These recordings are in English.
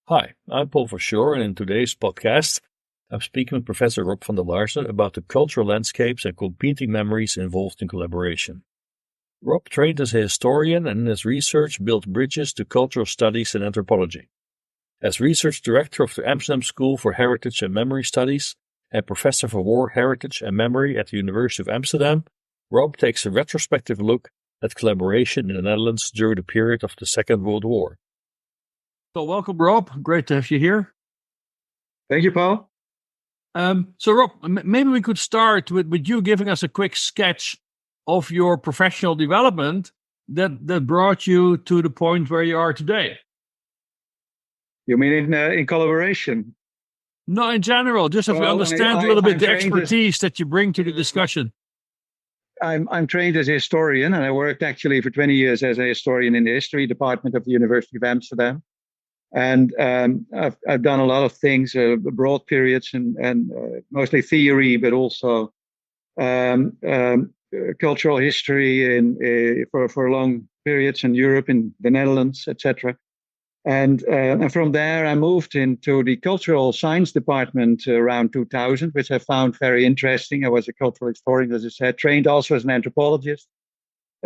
Hi, I'm Paul Verschoor, and in today's podcast, I'm speaking with Professor Rob van der Laarse about the cultural landscapes and competing memories involved in collaboration. Rob trained as a historian and in his research built bridges to cultural studies and anthropology. As research director of the Amsterdam School for Heritage and Memory Studies and professor for War, Heritage and Memory at the University of Amsterdam, Rob takes a retrospective look at collaboration in the Netherlands during the period of the Second World War. So welcome, Rob. Great to have you here. Thank you, Paul. So Rob, maybe we could start with you giving us a quick sketch of your professional development that brought you to the point where you are today. You mean in collaboration? No, in general, just if we understand a little bit the expertise that you bring to the discussion. I'm trained as a historian, and I worked actually for 20 years as a historian in the history department of the University of Amsterdam. And I've done a lot of things, broad periods and mostly theory, but also cultural history for long periods in Europe, in the Netherlands, etc. And from there, I moved into the cultural science department around 2000, which I found very interesting. I was a cultural historian, as I said, trained also as an anthropologist.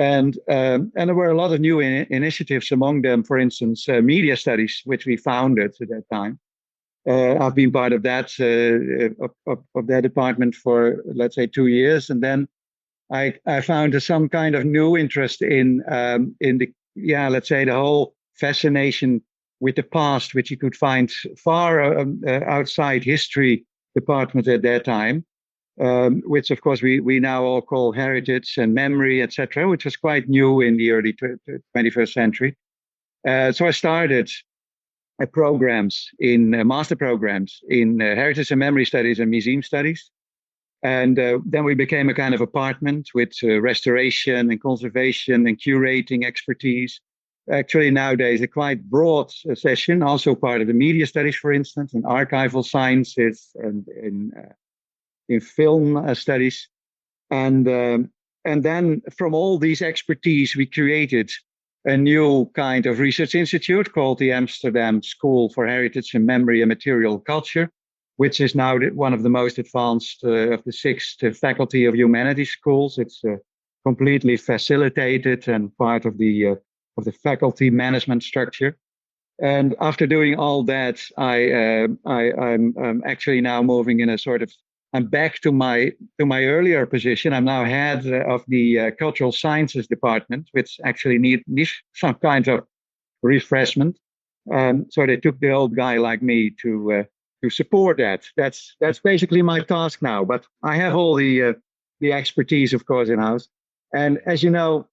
And there were a lot of new initiatives among them, for instance, media studies, which we founded at that time. I've been part of that of that department for, let's say, 2 years. And then I found some kind of new interest in let's say, the whole fascination with the past, which you could find far outside history department at that time. Which of course we now all call heritage and memory, etc., which was quite new in the early 21st century. So I started master programs in heritage and memory studies and museum studies. And then we became a kind of apartment with restoration and conservation and curating expertise. Actually, nowadays, a quite broad session, also part of the media studies, for instance, and archival sciences and in film studies. And then from all these expertise, we created a new kind of research institute called the Amsterdam School for Heritage and Memory and Material Culture, which is now one of the most advanced of the 6 faculty of humanities schools. It's completely facilitated and part of the faculty management structure. And after doing all that, I'm actually now moving in a sort of, I'm back to my earlier position. I'm now head of the cultural sciences department, which actually needs some kind of refreshment. So they took the old guy like me to support that. That's basically my task now. But I have all the expertise, of course, in house. And as you know,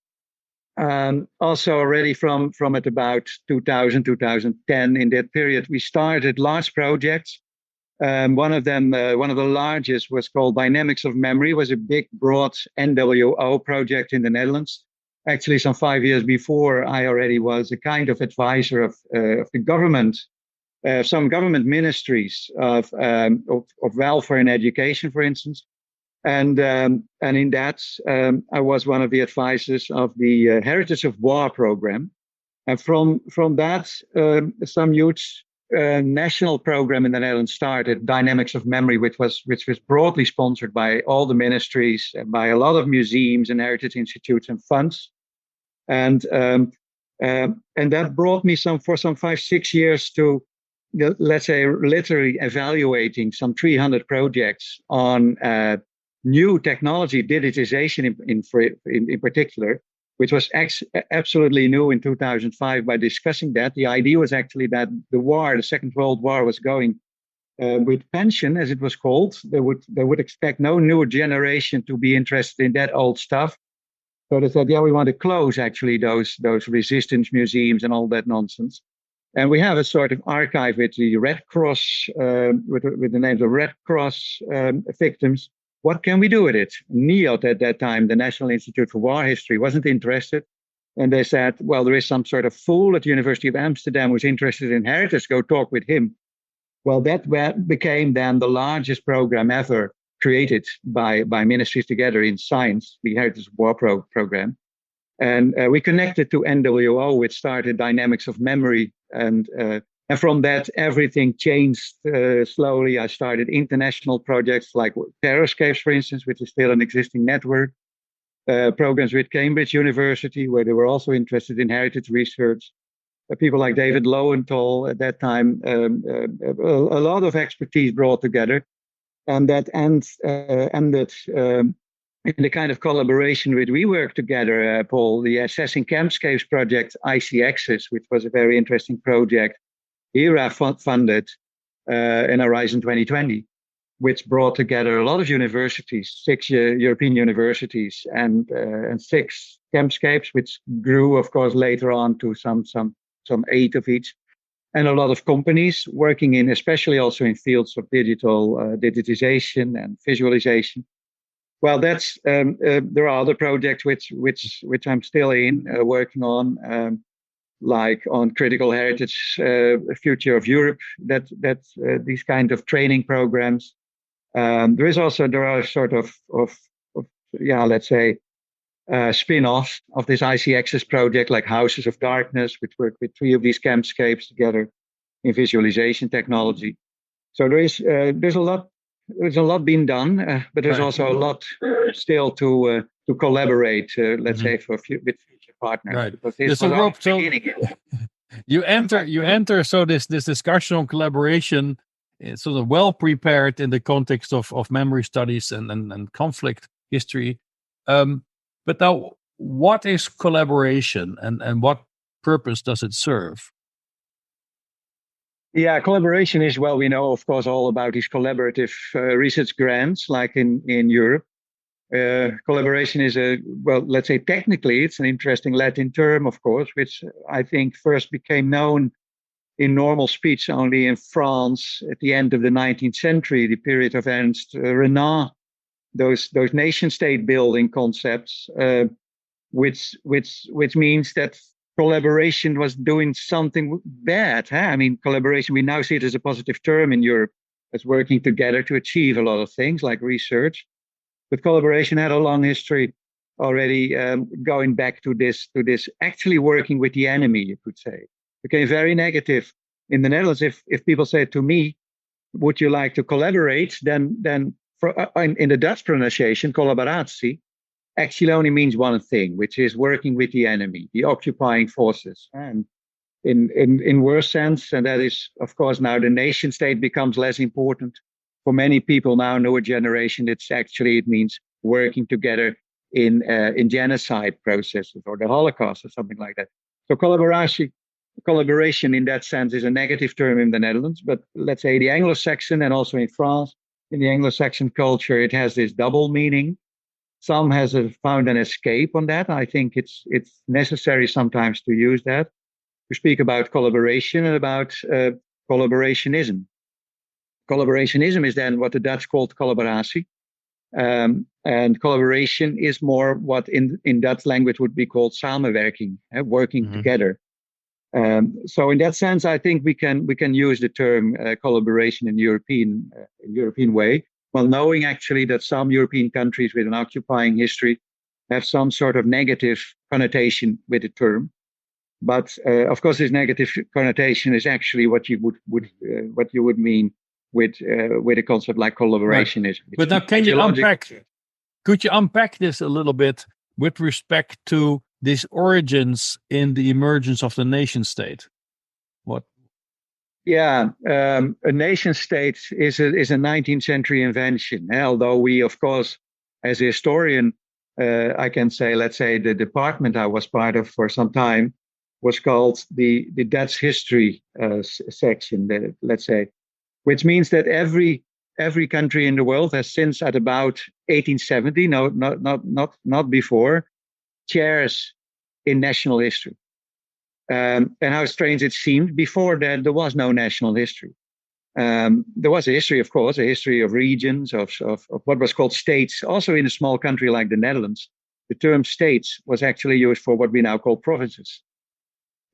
also already from at about 2000, 2010, in that period, we started large projects. One of them, one of the largest, was called Dynamics of Memory. It was a big, broad NWO project in the Netherlands. Actually, some 5 years before, I already was a kind of advisor of the government, some government ministries of welfare and education, for instance. And in that, I was one of the advisors of the Heritage of War program. And from that, some huge national program in the Netherlands started, Dynamics of Memory, which was broadly sponsored by all the ministries and by a lot of museums and heritage institutes and funds. And that brought me for some 5-6 years to, let's say, literally evaluating some 300 projects on new technology, digitization in particular, which was absolutely new in 2005. By discussing that, the idea was actually that the Second World War, was going with pension, as it was called. They would expect no new generation to be interested in that old stuff. So they said, yeah, we want to close actually those resistance museums and all that nonsense. And we have a sort of archive with the Red Cross, with the names of Red Cross victims. What can we do with it? NIOD at that time, the National Institute for War History, wasn't interested. And they said, well, there is some sort of fool at the University of Amsterdam who's interested in heritage. Go talk with him. Well, that became then the largest program ever created by ministries together in science, the Heritage War program. And we connected to NWO, which started Dynamics of Memory. And And from that, everything changed slowly. I started international projects like Terrascapes, for instance, which is still an existing network, programs with Cambridge University, where they were also interested in heritage research. People like David Lowenthal at that time, a lot of expertise brought together. And that ended in the kind of collaboration with we worked together, Paul, the Assessing Campscapes project, ICXs, which was a very interesting project ERA funded in Horizon 2020, which brought together a lot of universities, six European universities, and six campscapes, which grew, of course, later on to some eight of each, and a lot of companies working in, especially also in fields of digitization and visualization. Well, that's there are other projects which I'm still in working on. Like on critical heritage, future of Europe, that these kind of training programs. There are sort of let's say spin-offs of this ICXS project, like Houses of Darkness, which work with three of these campscapes together in visualization technology. So there's a lot being done, but there's also a lot still to collaborate. Let's say with future partners. Right. Because this So Rob, you enter this discussion on collaboration is sort of well prepared in the context of memory studies and conflict history. But now, what is collaboration and what purpose does it serve? Yeah, collaboration is, well, we know, of course, all about these collaborative research grants, like in Europe. Collaboration is let's say technically, it's an interesting Latin term, of course, which I think first became known in normal speech only in France at the end of the 19th century, the period of Ernst Renan, those nation state building concepts, which means that collaboration was doing something bad. Huh? I mean, collaboration, we now see it as a positive term in Europe, as working together to achieve a lot of things like research. But collaboration had a long history already, going back to this actually working with the enemy, you could say. It became very negative in the Netherlands. If people say to me, would you like to collaborate? Then in the Dutch pronunciation, collaboratie actually only means one thing, which is working with the enemy, the occupying forces. And in worse sense, and that is, of course, now the nation state becomes less important. For many people now, newer generation, it means working together in genocide processes or the Holocaust or something like that. So collaboration in that sense is a negative term in the Netherlands, but let's say the Anglo-Saxon and also in France, in the Anglo-Saxon culture, it has this double meaning. Some has found an escape on that. I think it's necessary sometimes to use that, to speak about collaboration and about collaborationism. Collaborationism is then what the Dutch called collaboratie. And collaboration is more what in Dutch language would be called samenwerking, working together. So in that sense, I think we can use the term collaboration in European way, while knowing actually that some European countries with an occupying history have some sort of negative connotation with the term. But of course, this negative connotation is actually what you would mean with a concept like collaborationism. Right. But now, could you unpack this a little bit with respect to these origins in the emergence of the nation state? What? Yeah, a nation state is a 19th century invention. Although we, of course, as a historian, I can say, let's say the department I was part of for some time was called the Dutch history section, let's say, which means that every country in the world has since at about 1870, not before, shares in national history. And how strange it seemed, before that there was no national history. There was a history, of course, a history of regions, of what was called states. Also in a small country like the Netherlands, the term states was actually used for what we now call provinces.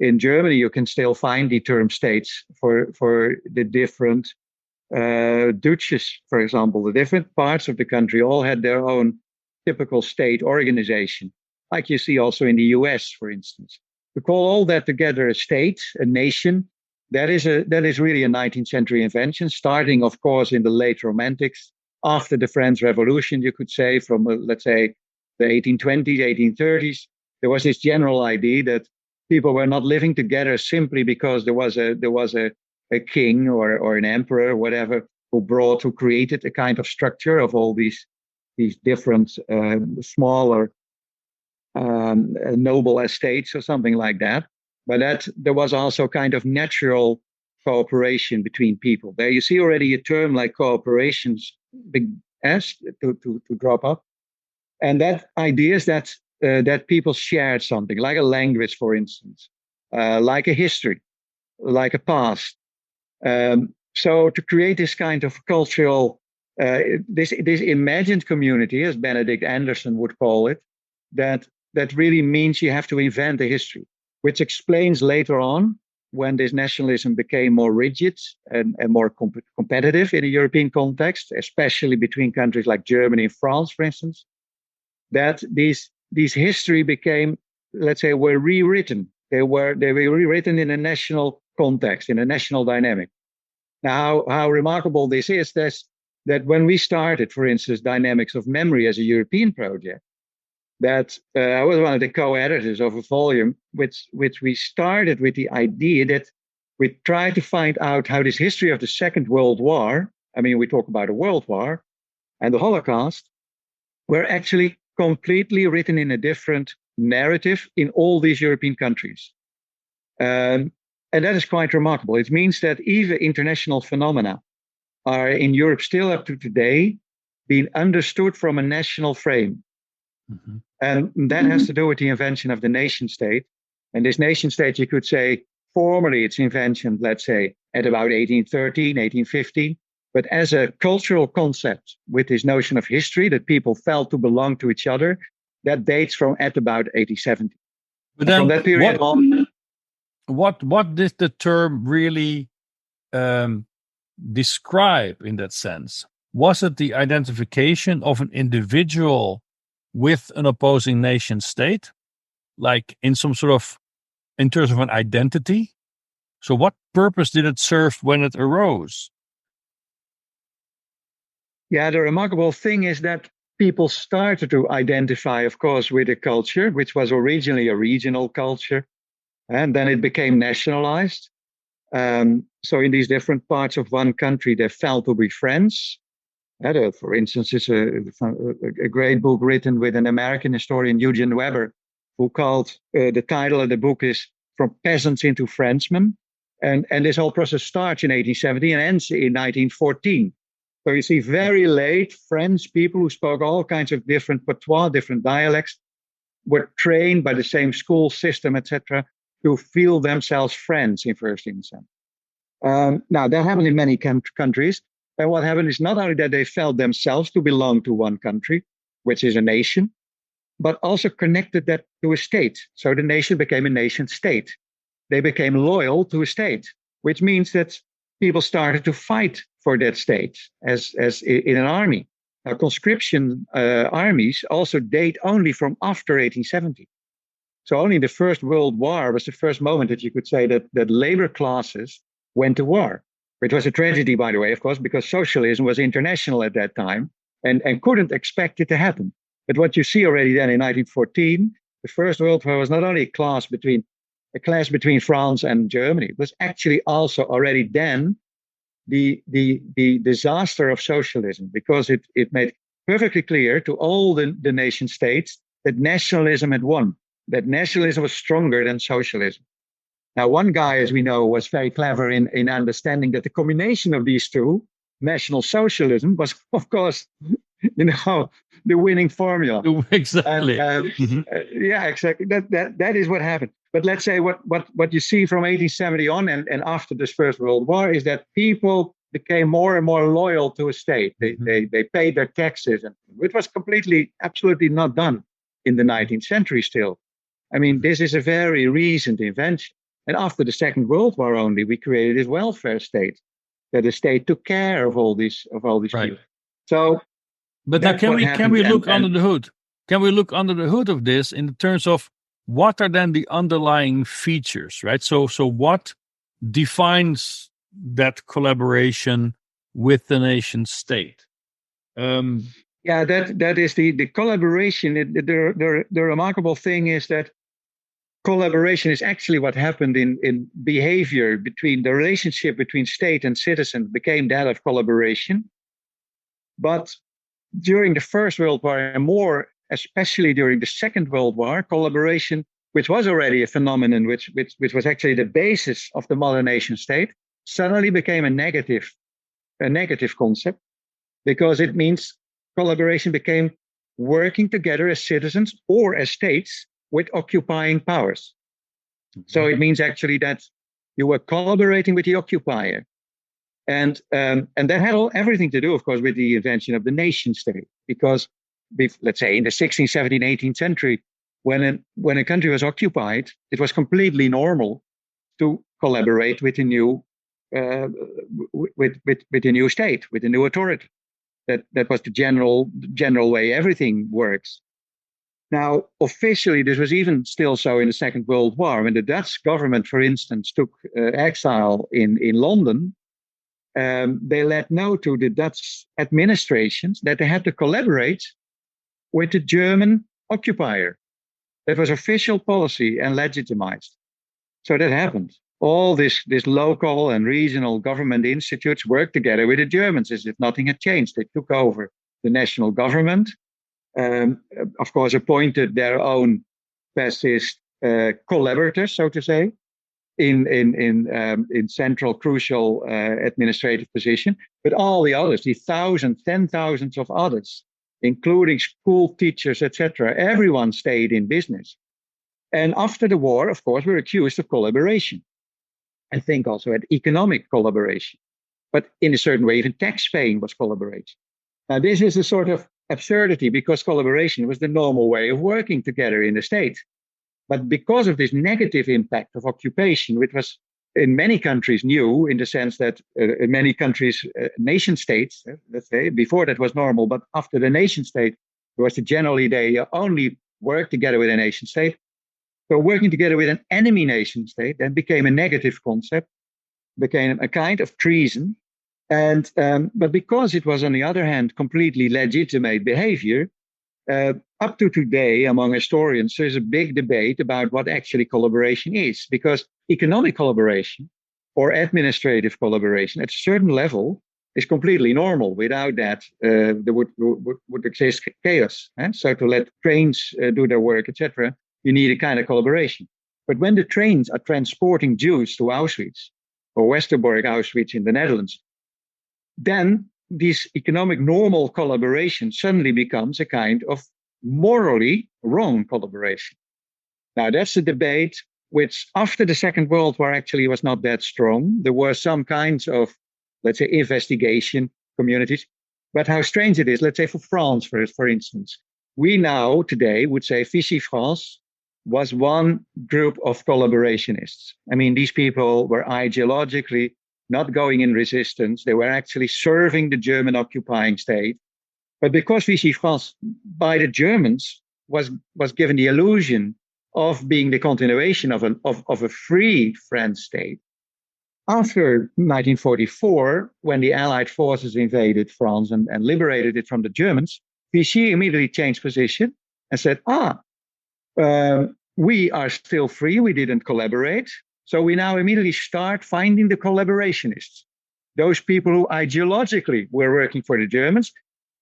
In Germany, you can still find the term states for the different duchies, for example. The different parts of the country all had their own typical state organization, like you see also in the US, for instance. To call all that together a state, a nation, that is really a 19th century invention, starting, of course, in the late Romantics, after the French Revolution, you could say, from let's say the 1820s, 1830s. There was this general idea that people were not living together simply because there was a king or an emperor or whatever who created a kind of structure of all these different smaller noble estates or something like that. But that there was also kind of natural cooperation between people. There you see already a term like cooperations big S to drop up. And that idea is that people shared something, like a language, for instance, like a history, like a past. So to create this kind of cultural, this imagined community, as Benedict Anderson would call it, that really means you have to invent a history, which explains later on when this nationalism became more rigid and more competitive in a European context, especially between countries like Germany and France, for instance, that these history became, let's say, were rewritten. They were rewritten in a national context, in a national dynamic. Now, how remarkable this is, that when we started, for instance, Dynamics of Memory as a European project, that I was one of the co-editors of a volume which we started with the idea that we tried to find out how this history of the Second World War, I mean, we talk about a world war, and the Holocaust, were actually completely written in a different narrative in all these European countries. And that is quite remarkable. It means that even international phenomena are in Europe still up to today being understood from a national frame. Mm-hmm. And that has to do with the invention of the nation state. And this nation state, you could say, formally its invention, let's say, at about 1813, 1815. But as a cultural concept with this notion of history that people felt to belong to each other, that dates from at about 1870. But then from that period on. What did the term really describe in that sense? Was it the identification of an individual with an opposing nation state, like in some sort of, in terms of an identity? So what purpose did it serve when it arose? Yeah, the remarkable thing is that people started to identify, of course, with a culture, which was originally a regional culture, and then it became nationalized. So in these different parts of one country, they felt to be friends. For instance, it's a great book written with an American historian, Eugene Weber, who called the title of the book is From Peasants into Frenchmen. And this whole process starts in 1870 and ends in 1914. So you see very late French people who spoke all kinds of different patois, different dialects, were trained by the same school system, etc., to feel themselves friends in first instance. Now, that happened in many countries. And what happened is not only that they felt themselves to belong to one country, which is a nation, but also connected that to a state. So the nation became a nation state. They became loyal to a state, which means that people started to fight for that state as in an army. Now, conscription armies also date only from after 1870. So only the First World War was the first moment that you could say that labor classes went to war. Which was a tragedy, by the way, of course, because socialism was international at that time and couldn't expect it to happen. But what you see already then in 1914, the First World War was not only a clash between France and Germany, it was actually also already then the disaster of socialism, because it made perfectly clear to all the nation states that nationalism had won, that nationalism was stronger than socialism. Now, one guy, as we know, was very clever in understanding that the combination of these two, National Socialism, was, of course, the winning formula. Exactly. And, yeah, exactly. That is what happened. But let's say what you see from 1870 on and after this First World War is that people became more and more loyal to a state. They paid their taxes, and it was absolutely not done in the 19th century still. I mean, this is a very recent invention. And after the Second World War only, we created this welfare state, that the state took care of all these right. people. So, but now can we look under the hood? Can we look under the hood of this in terms of what are then the underlying features, right? So what defines that collaboration with the nation state? Yeah, that is the collaboration. The remarkable thing is that collaboration is actually what happened in behavior between the relationship between state and citizen became that of collaboration. But during the First World War, and more especially during the Second World War, collaboration, which was already a phenomenon, which was actually the basis of the modern nation state, suddenly became a negative concept, because it means collaboration became working together as citizens or as states with occupying powers. So it means actually that you were collaborating with the occupier. And that had everything to do, of course, with the invention of the nation state. Because, let's say, in the 16th, 17th, 18th century, when a country was occupied, it was completely normal to collaborate with a new with a new state, with a new authority. That was the general way everything works. Now, officially, this was even still so in the Second World War, when the Dutch government, for instance, took exile in London. They let know to the Dutch administrations that they had to collaborate with the German occupier. That was official policy and legitimized. So that happened. All this local and regional government institutes worked together with the Germans as if nothing had changed. They took over the national government, of course, appointed their own fascist collaborators, so to say, in central, crucial administrative position. But all the others, the thousands, 10,000s of others, including school teachers, etc., everyone stayed in business. And after the war, of course, we're accused of collaboration. I think also at economic collaboration. But in a certain way, even tax paying was collaboration. Now, this is a sort of absurdity, because collaboration was the normal way of working together in the state. But because of this negative impact of occupation, which was in many countries new, in the sense that in many countries, nation states, let's say, before that was normal, but after the nation state, it was generally they only work together with a nation state. So working together with an enemy nation state then became a negative concept, became a kind of treason. And but because it was, on the other hand, completely legitimate behavior, up to today, among historians, there's a big debate about what actually collaboration is, because economic collaboration or administrative collaboration at a certain level is completely normal. Without that, there would exist chaos. So to let trains do their work, etc., you need a kind of collaboration. But when the trains are transporting Jews to Auschwitz or Westerbork Auschwitz in the Netherlands, then this economic normal collaboration suddenly becomes a kind of morally wrong collaboration. Now, that's a debate which after the Second World War actually was not that strong. There were some kinds of, let's say, investigation communities. But how strange it is, let's say for France, for instance, we now today would say Vichy France was one group of collaborationists. I mean, these people were ideologically not going in resistance. They were actually serving the German occupying state. But because Vichy France, by the Germans, was given the illusion of being the continuation of a free French state, after 1944, when the Allied forces invaded France and liberated it from the Germans, Vichy immediately changed position and said, we are still free. We didn't collaborate. So we now immediately start finding the collaborationists, those people who ideologically were working for the Germans.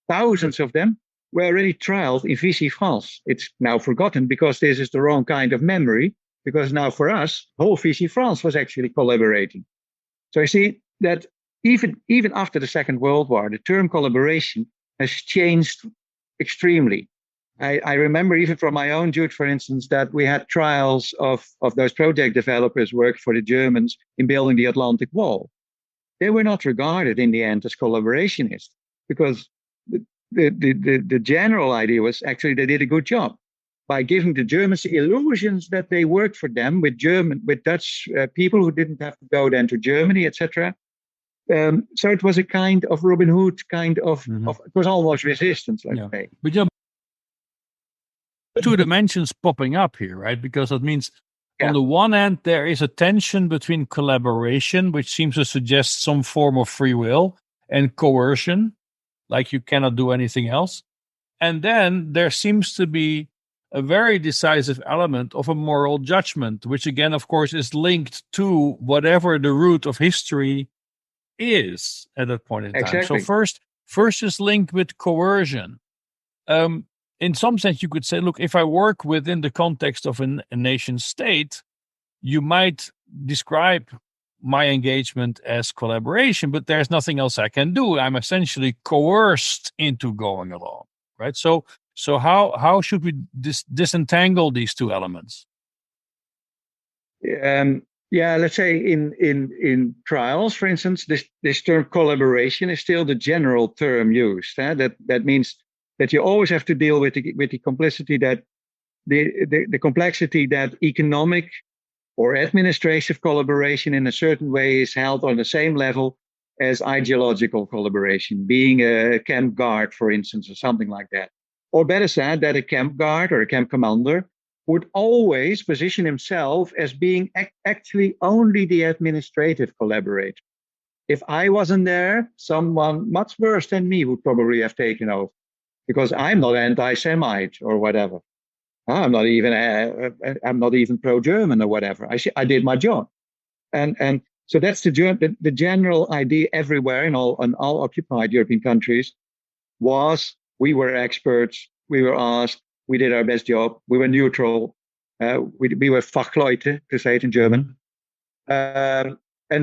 Thousands of them were already trialed in Vichy France. It's now forgotten because this is the wrong kind of memory, because now for us, whole Vichy France was actually collaborating. So I see that even after the Second World War, the term collaboration has changed extremely. I remember even from my own youth, for instance, that we had trials of those project developers worked for the Germans in building the Atlantic Wall. They were not regarded in the end as collaborationists, because the general idea was actually they did a good job by giving the Germans the illusions that they worked for them with Dutch people who didn't have to go then to Germany, etc. So it was a kind of Robin Hood, it was almost resistance, let's say. But two dimensions popping up here, right? Because that means on the one hand, there is a tension between collaboration, which seems to suggest some form of free will, and coercion, like you cannot do anything else. And then there seems to be a very decisive element of a moral judgment, which again, of course, is linked to whatever the root of history is at that point in time. Exactly. So first is linked with coercion. In some sense, you could say, look, if I work within the context of a nation state, you might describe my engagement as collaboration, but there's nothing else I can do. I'm essentially coerced into going along, right? So how should we disentangle these two elements? Let's say in trials, for instance, this term collaboration is still the general term used. That means that you always have to deal with the complexity that the complexity that economic or administrative collaboration in a certain way is held on the same level as ideological collaboration, being a camp guard, for instance, or something like that. Or better said, that a camp guard or a camp commander would always position himself as being actually only the administrative collaborator. If I wasn't there, someone much worse than me would probably have taken over, because I'm not anti-Semite or whatever. I'm not even pro-German or whatever. I did my job, and so that's the general idea everywhere in all occupied European countries. Was we were experts, we were asked, we did our best job, we were neutral, we were Fachleute, to say it in German, and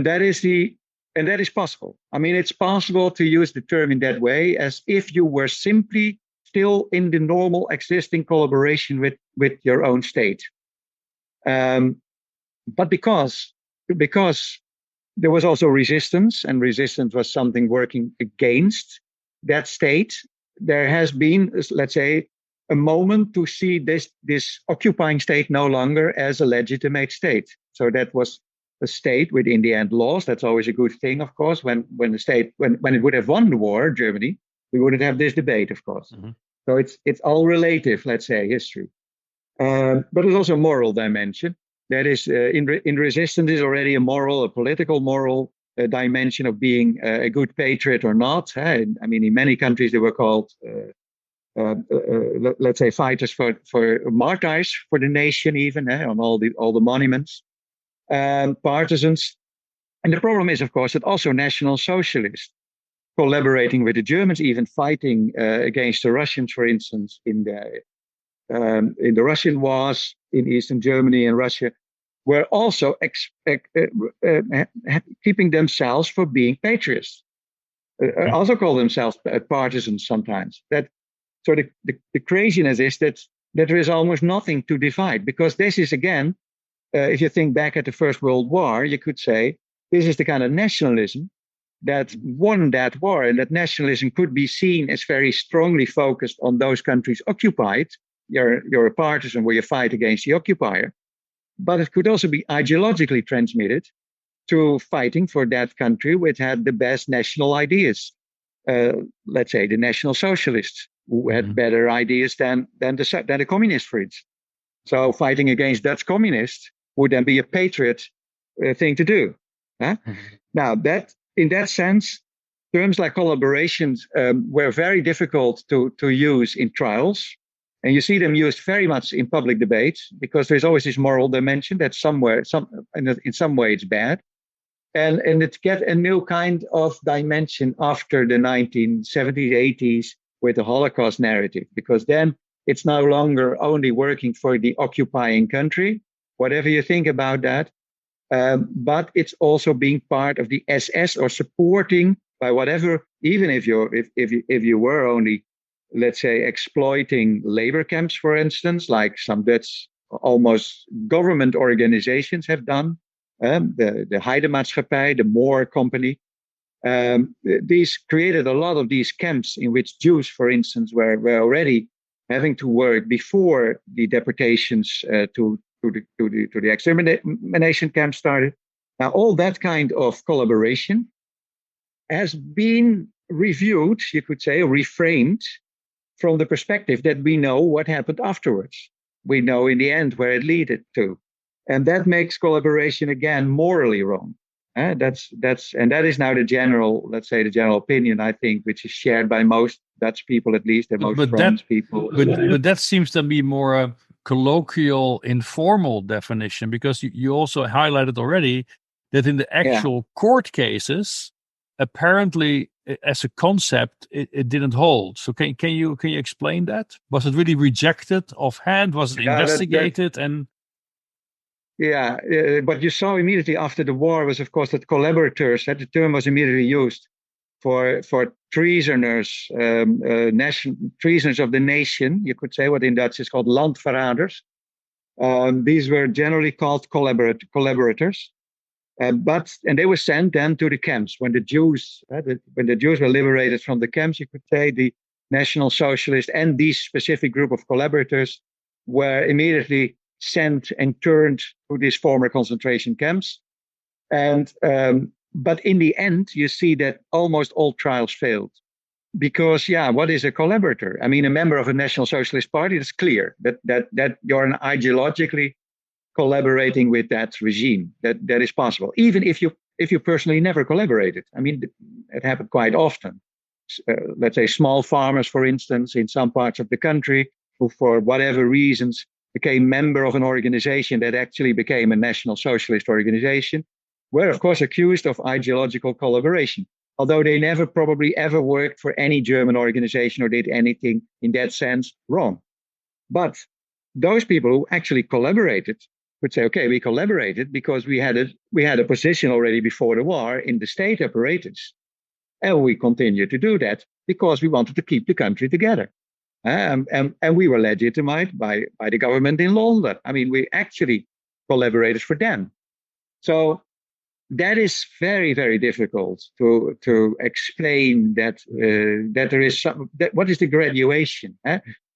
that is possible. I mean, it's possible to use the term in that way, as if you were simply still in the normal existing collaboration with your own state. But because there was also resistance, and resistance was something working against that state, there has been, let's say, a moment to see this occupying state no longer as a legitimate state. So that was a state with, in the end, laws. That's always a good thing, of course. When it would have won the war, Germany, we wouldn't have this debate, of course. Mm-hmm. So it's all relative, let's say, history. But there's also a moral dimension. That is, in resistance is already a political moral dimension of being a good patriot or not. I mean, in many countries they were called, let's say, fighters for martyrs for the nation, even on all the monuments, partisans. And the problem is, of course, that also National Socialists, collaborating with the Germans, even fighting against the Russians, for instance, in the Russian wars in Eastern Germany and Russia, were also keeping themselves for being patriots. Also call themselves partisans sometimes. So the craziness is that there is almost nothing to divide, because this is, again, if you think back at the First World War, you could say this is the kind of nationalism that won that war, and that nationalism could be seen as very strongly focused on those countries occupied. You're a partisan where you fight against the occupier, but it could also be ideologically transmitted to fighting for that country which had the best national ideas. Let's say the National Socialists, who had better ideas than the communists, for instance. So fighting against Dutch communists would then be a patriot thing to do. Huh? Mm-hmm. Now, in that sense, terms like collaborations were very difficult to use in trials. And you see them used very much in public debates, because there's always this moral dimension that in some way it's bad. And it gets a new kind of dimension after the 1970s, 80s with the Holocaust narrative, because then it's no longer only working for the occupying country, whatever you think about that, but it's also being part of the SS or supporting by whatever, even if you were only, let's say, exploiting labor camps, for instance, like some Dutch almost government organizations have done, the Heidemaatschappij, the Moore Company. These created a lot of these camps in which Jews, for instance, were already having to work before the deportations to the extermination camp started. Now, all that kind of collaboration has been reviewed, you could say, or reframed from the perspective that we know what happened afterwards. We know in the end where it led to. And that makes collaboration again morally wrong. That is now the general, let's say, the general opinion, I think, which is shared by most Dutch people, at least, and most French people. But that seems to be more a colloquial, informal definition, because you also highlighted already that in the actual court cases, apparently, as a concept, it didn't hold. So can you explain that? Was it really rejected offhand? Was it investigated? What you saw immediately after the war was, of course, that collaborators, that the term was immediately used for treasoners, treasoners of the nation, you could say, what in Dutch is called landverraders. These were generally called collaborators. And they were sent then to the camps when the Jews were liberated from the camps. You could say the National Socialists and these specific group of collaborators were immediately sent and turned to these former concentration camps. And but in the end, you see that almost all trials failed. Because, what is a collaborator? I mean, a member of a National Socialist Party, it's clear that you're ideologically collaborating with that regime. That is possible, even if you personally never collaborated. I mean, it happened quite often. Let's say small farmers, for instance, in some parts of the country, who for whatever reasons became member of an organization that actually became a National Socialist organization, were of course accused of ideological collaboration, although they never probably ever worked for any German organization or did anything in that sense wrong. But those people who actually collaborated would say, okay, we collaborated because we had a position already before the war in the state apparatus. And we continue to do that because we wanted to keep the country together. And we were legitimized by the government in London. I mean, we actually collaborated for them. So that is very, very difficult to explain that there is what is the graduation?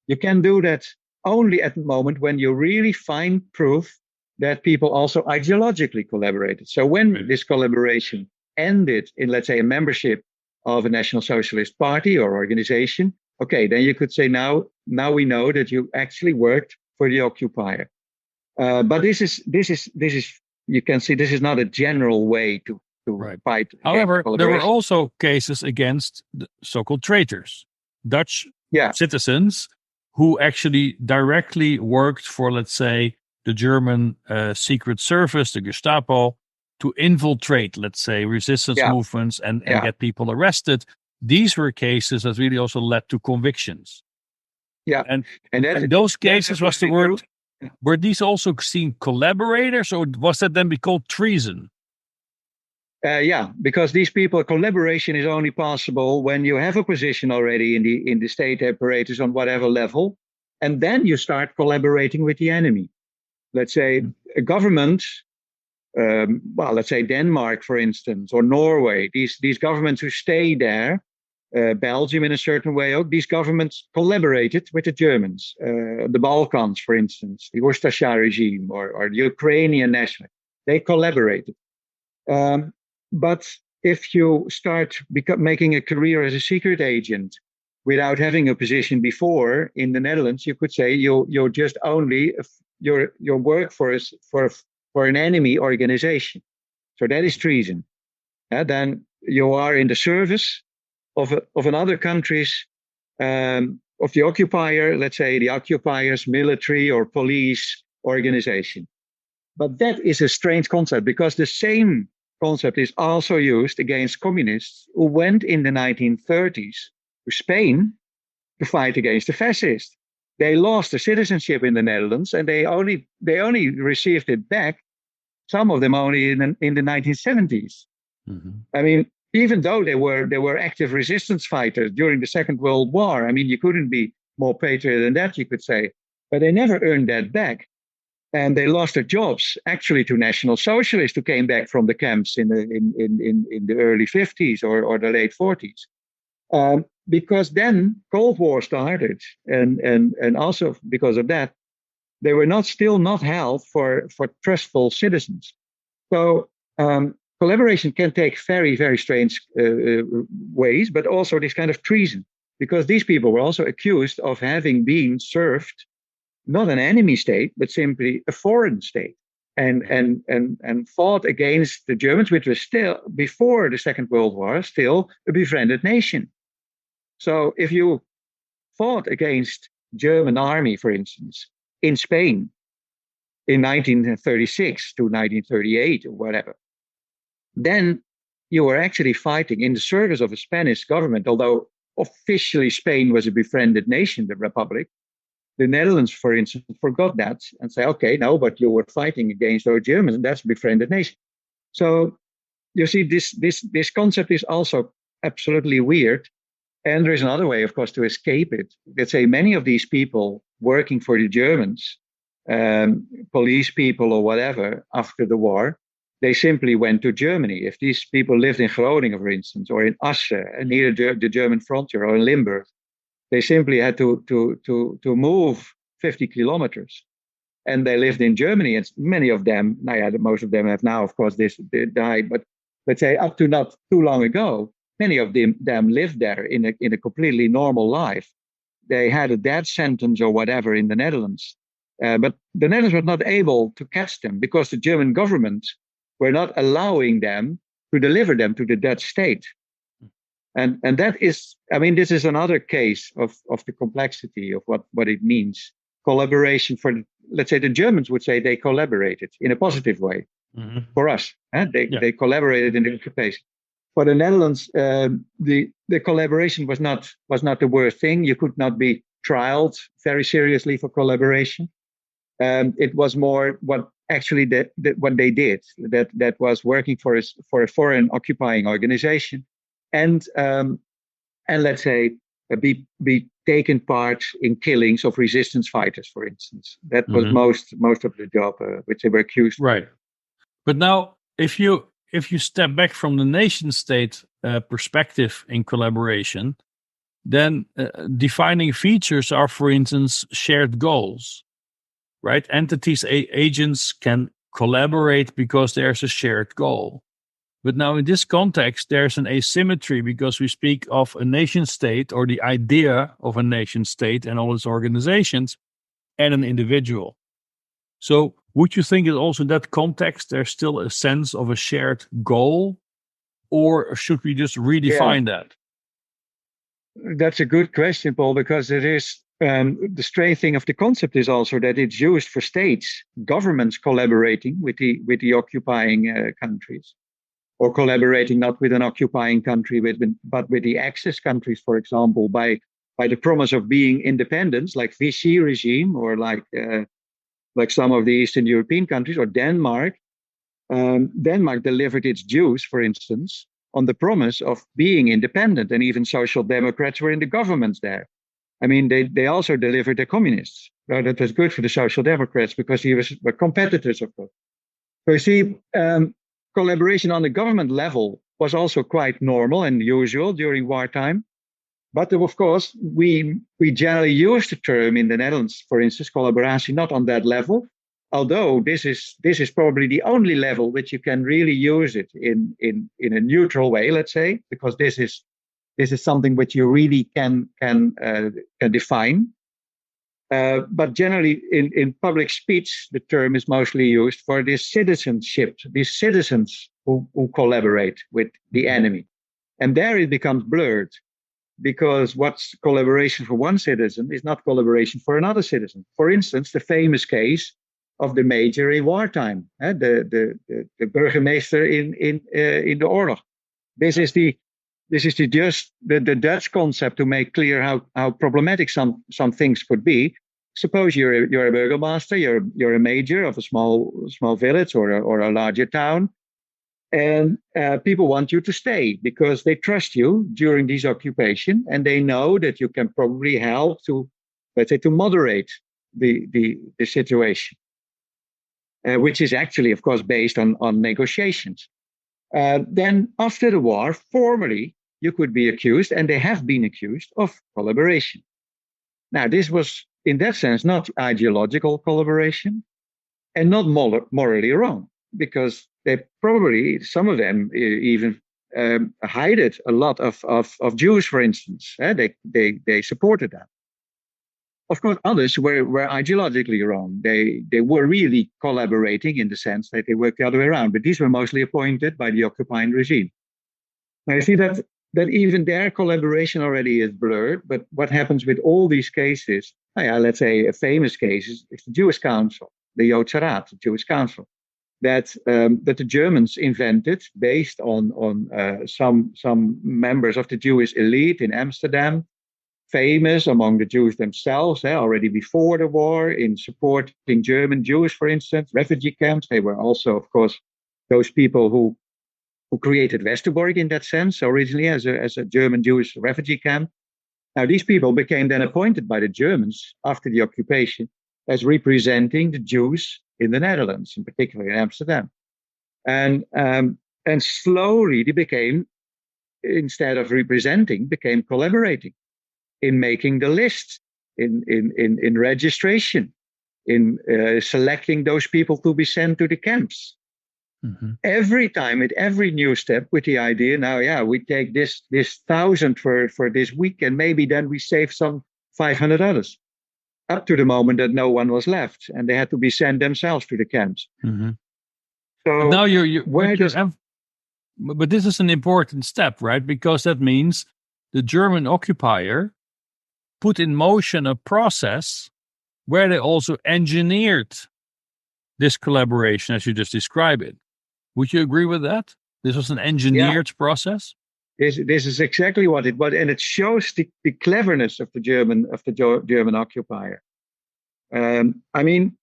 You can do that only at the moment when you really find proof that people also ideologically collaborated. So when this collaboration ended in, let's say, a membership of a National Socialist Party or organization, okay, then you could say now we know that you actually worked for the occupier. But this is you can see this is not a general way to fight. However, there were also cases against the so-called traitors, Dutch citizens who actually directly worked for, let's say, the German secret service, the Gestapo, to infiltrate, let's say, resistance movements and get people arrested. These were cases that really also led to convictions. Yeah, and those cases was the word. Were these also seen collaborators, or was that then be called treason? Because these people, collaboration is only possible when you have a position already in the state apparatus on whatever level, and then you start collaborating with the enemy. Let's say a government, let's say Denmark, for instance, or Norway. These governments who stay there, Belgium in a certain way, these governments collaborated with the Germans, the Balkans, for instance, the Ustasha regime or the Ukrainian nationalists. They collaborated. But if you start making a career as a secret agent without having a position before in the Netherlands, you could say you're just only your work for an enemy organization. So that is treason. Then you are in the service of another country's of the occupier, let's say the occupier's military or police organization. But that is a strange concept because the same concept is also used against communists who went in the 1930s to Spain to fight against the fascists. They lost their citizenship in the Netherlands and they only received it back, some of them only in the 1970s. Mm-hmm. I mean, even though they were active resistance fighters during the Second World War, I mean, you couldn't be more patriot than that, you could say. But they never earned that back. And they lost their jobs actually to National Socialists who came back from the camps in the early 50s or the late 40s. Because then Cold War started, and also because of that, they were still not held for trustful citizens. So collaboration can take very, very strange ways, but also this kind of treason, because these people were also accused of having been served not an enemy state, but simply a foreign state. and fought against the Germans, which was still, before the Second World War, still a befriended nation. So if you fought against German army, for instance, in Spain in 1936 to 1938 or whatever, then you were actually fighting in the service of a Spanish government, although officially Spain was a befriended nation, the Republic. The Netherlands, for instance, forgot that and say, okay, no, but you were fighting against those Germans, and that's a befriended nation. So you see, this concept is also absolutely weird. And there is another way, of course, to escape it. Let's say many of these people working for the Germans, police people or whatever, after the war, they simply went to Germany. If these people lived in Groningen, for instance, or in Asse, near the German frontier, or in Limburg, they simply had to move 50 kilometers. And they lived in Germany. And many of them, most of them have now, of course, they died. But let's say up to not too long ago, many of them lived there in a completely normal life. They had a death sentence or whatever in the Netherlands. But the Netherlands were not able to catch them because the German government were not allowing them to deliver them to the Dutch state. And that is, this is another case of the complexity of what it means. Collaboration let's say the Germans would say they collaborated in a positive way for us. They collaborated in the occupation. For the Netherlands, the collaboration was not the worst thing. You could not be trialed very seriously for collaboration. It was more what actually what they did that was working for a foreign occupying organization, and let's say be taken part in killings of resistance fighters, for instance. That was most of the job which they were accused. Right, but now if you step back from the nation state perspective in collaboration, then defining features are, for instance, shared goals, right? Entities, agents can collaborate because there's a shared goal. But now in this context, there's an asymmetry because we speak of a nation state or the idea of a nation state and all its organizations and an individual. So would you think that also in that context, there's still a sense of a shared goal, or should we just redefine that? That's a good question, Paul, because it is the strange thing of the concept is also that it's used for states, governments collaborating with the occupying countries, or collaborating not with an occupying country, but with the Axis countries, for example, by the promise of being independent, like Vichy regime, or like some of the Eastern European countries, or Denmark. Denmark delivered its Jews, for instance, on the promise of being independent, and even social democrats were in the governments there. They also delivered the communists. So that was good for the social democrats because he were competitors, of course. So you see, collaboration on the government level was also quite normal and usual during wartime. But of course, we generally use the term in the Netherlands, for instance, collaboratie, not on that level. Although this is probably the only level which you can really use it in a neutral way, let's say, because this is something which you really can define. But generally, in public speech, the term is mostly used for this citizenship, these citizens who collaborate with the enemy. And there it becomes blurred, because what's collaboration for one citizen is not collaboration for another citizen. For instance, the famous case of the major in wartime, the burgemeester in the oorlog. This is the Dutch concept to make clear how problematic some things could be. Suppose you're a burgomaster, you're a major of a small village or a larger town, and people want you to stay because they trust you during this occupation, and they know that you can probably help to, let's say, to moderate the situation, which is actually, of course, based on negotiations. Then after the war, formally, you could be accused, and they have been accused, of collaboration. Now, this was, in that sense, not ideological collaboration and not morally wrong, because they probably, some of them even hided a lot of Jews, for instance. They supported that. Of course, others were ideologically wrong. They were really collaborating in the sense that they worked the other way around, but these were mostly appointed by the occupying regime. Now you see that even their collaboration already is blurred. But what happens with all these cases? Let's say a famous case is the Jewish Council, the Joodse the Jewish Council, that the Germans invented based on some members of the Jewish elite in Amsterdam, famous among the Jews themselves, already before the war, in supporting German Jews, for instance, refugee camps. They were also, of course, those people who created Westerbork in that sense, originally as a German Jewish refugee camp. Now, these people became then appointed by the Germans after the occupation as representing the Jews in the Netherlands, in particular in Amsterdam. And slowly they became, instead of representing, became collaborating in making the list, in registration, in selecting those people to be sent to the camps. Mm-hmm. Every time, with every new step, with the idea, now, we take this 1,000 for this week, and maybe then we save some 500 others, up to the moment that no one was left, and they had to be sent themselves to the camps. Mm-hmm. So but now but this is an important step, right? Because that means the German occupier put in motion a process where they also engineered this collaboration, as you just described it. Would you agree with that? This was an engineered process? This is exactly what it was, and it shows the cleverness of the German occupier. I mean,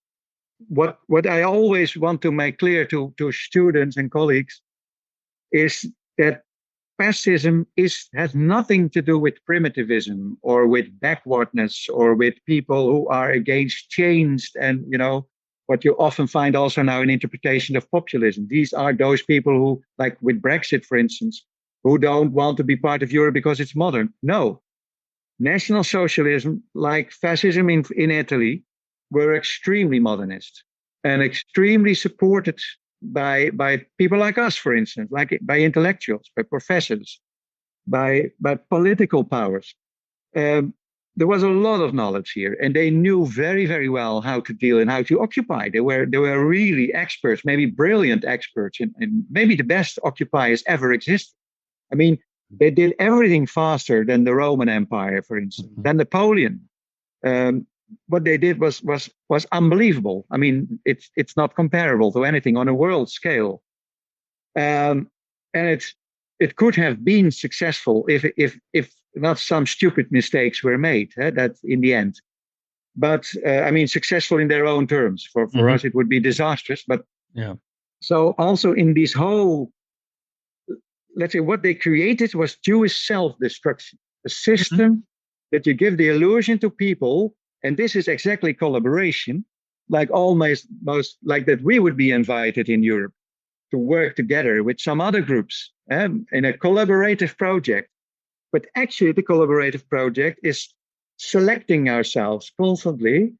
what I always want to make clear to students and colleagues is that fascism has nothing to do with primitivism or with backwardness or with people who are against change and, what you often find also now in interpretation of populism. These are those people who, like with Brexit, for instance, who don't want to be part of Europe because it's modern. No. National socialism, like fascism in Italy, were extremely modernist and extremely supported by people like us, for instance, like by intellectuals, by professors, by political powers. There was a lot of knowledge here, and they knew very, very well how to deal and how to occupy. They were really experts, maybe brilliant experts, and maybe the best occupiers ever existed. I mean, they did everything faster than the Roman Empire, for instance, than Napoleon. What they did was unbelievable. I mean, it's not comparable to anything on a world scale, and it could have been successful if not some stupid mistakes were made. That in the end, but I mean, successful in their own terms. For us, it would be disastrous. But yeah. So also in this whole, let's say, what they created was Jewish self-destruction, a system that you give the illusion to people. And this is exactly collaboration, like almost most like that we would be invited in Europe to work together with some other groups in a collaborative project. But actually, the collaborative project is selecting ourselves constantly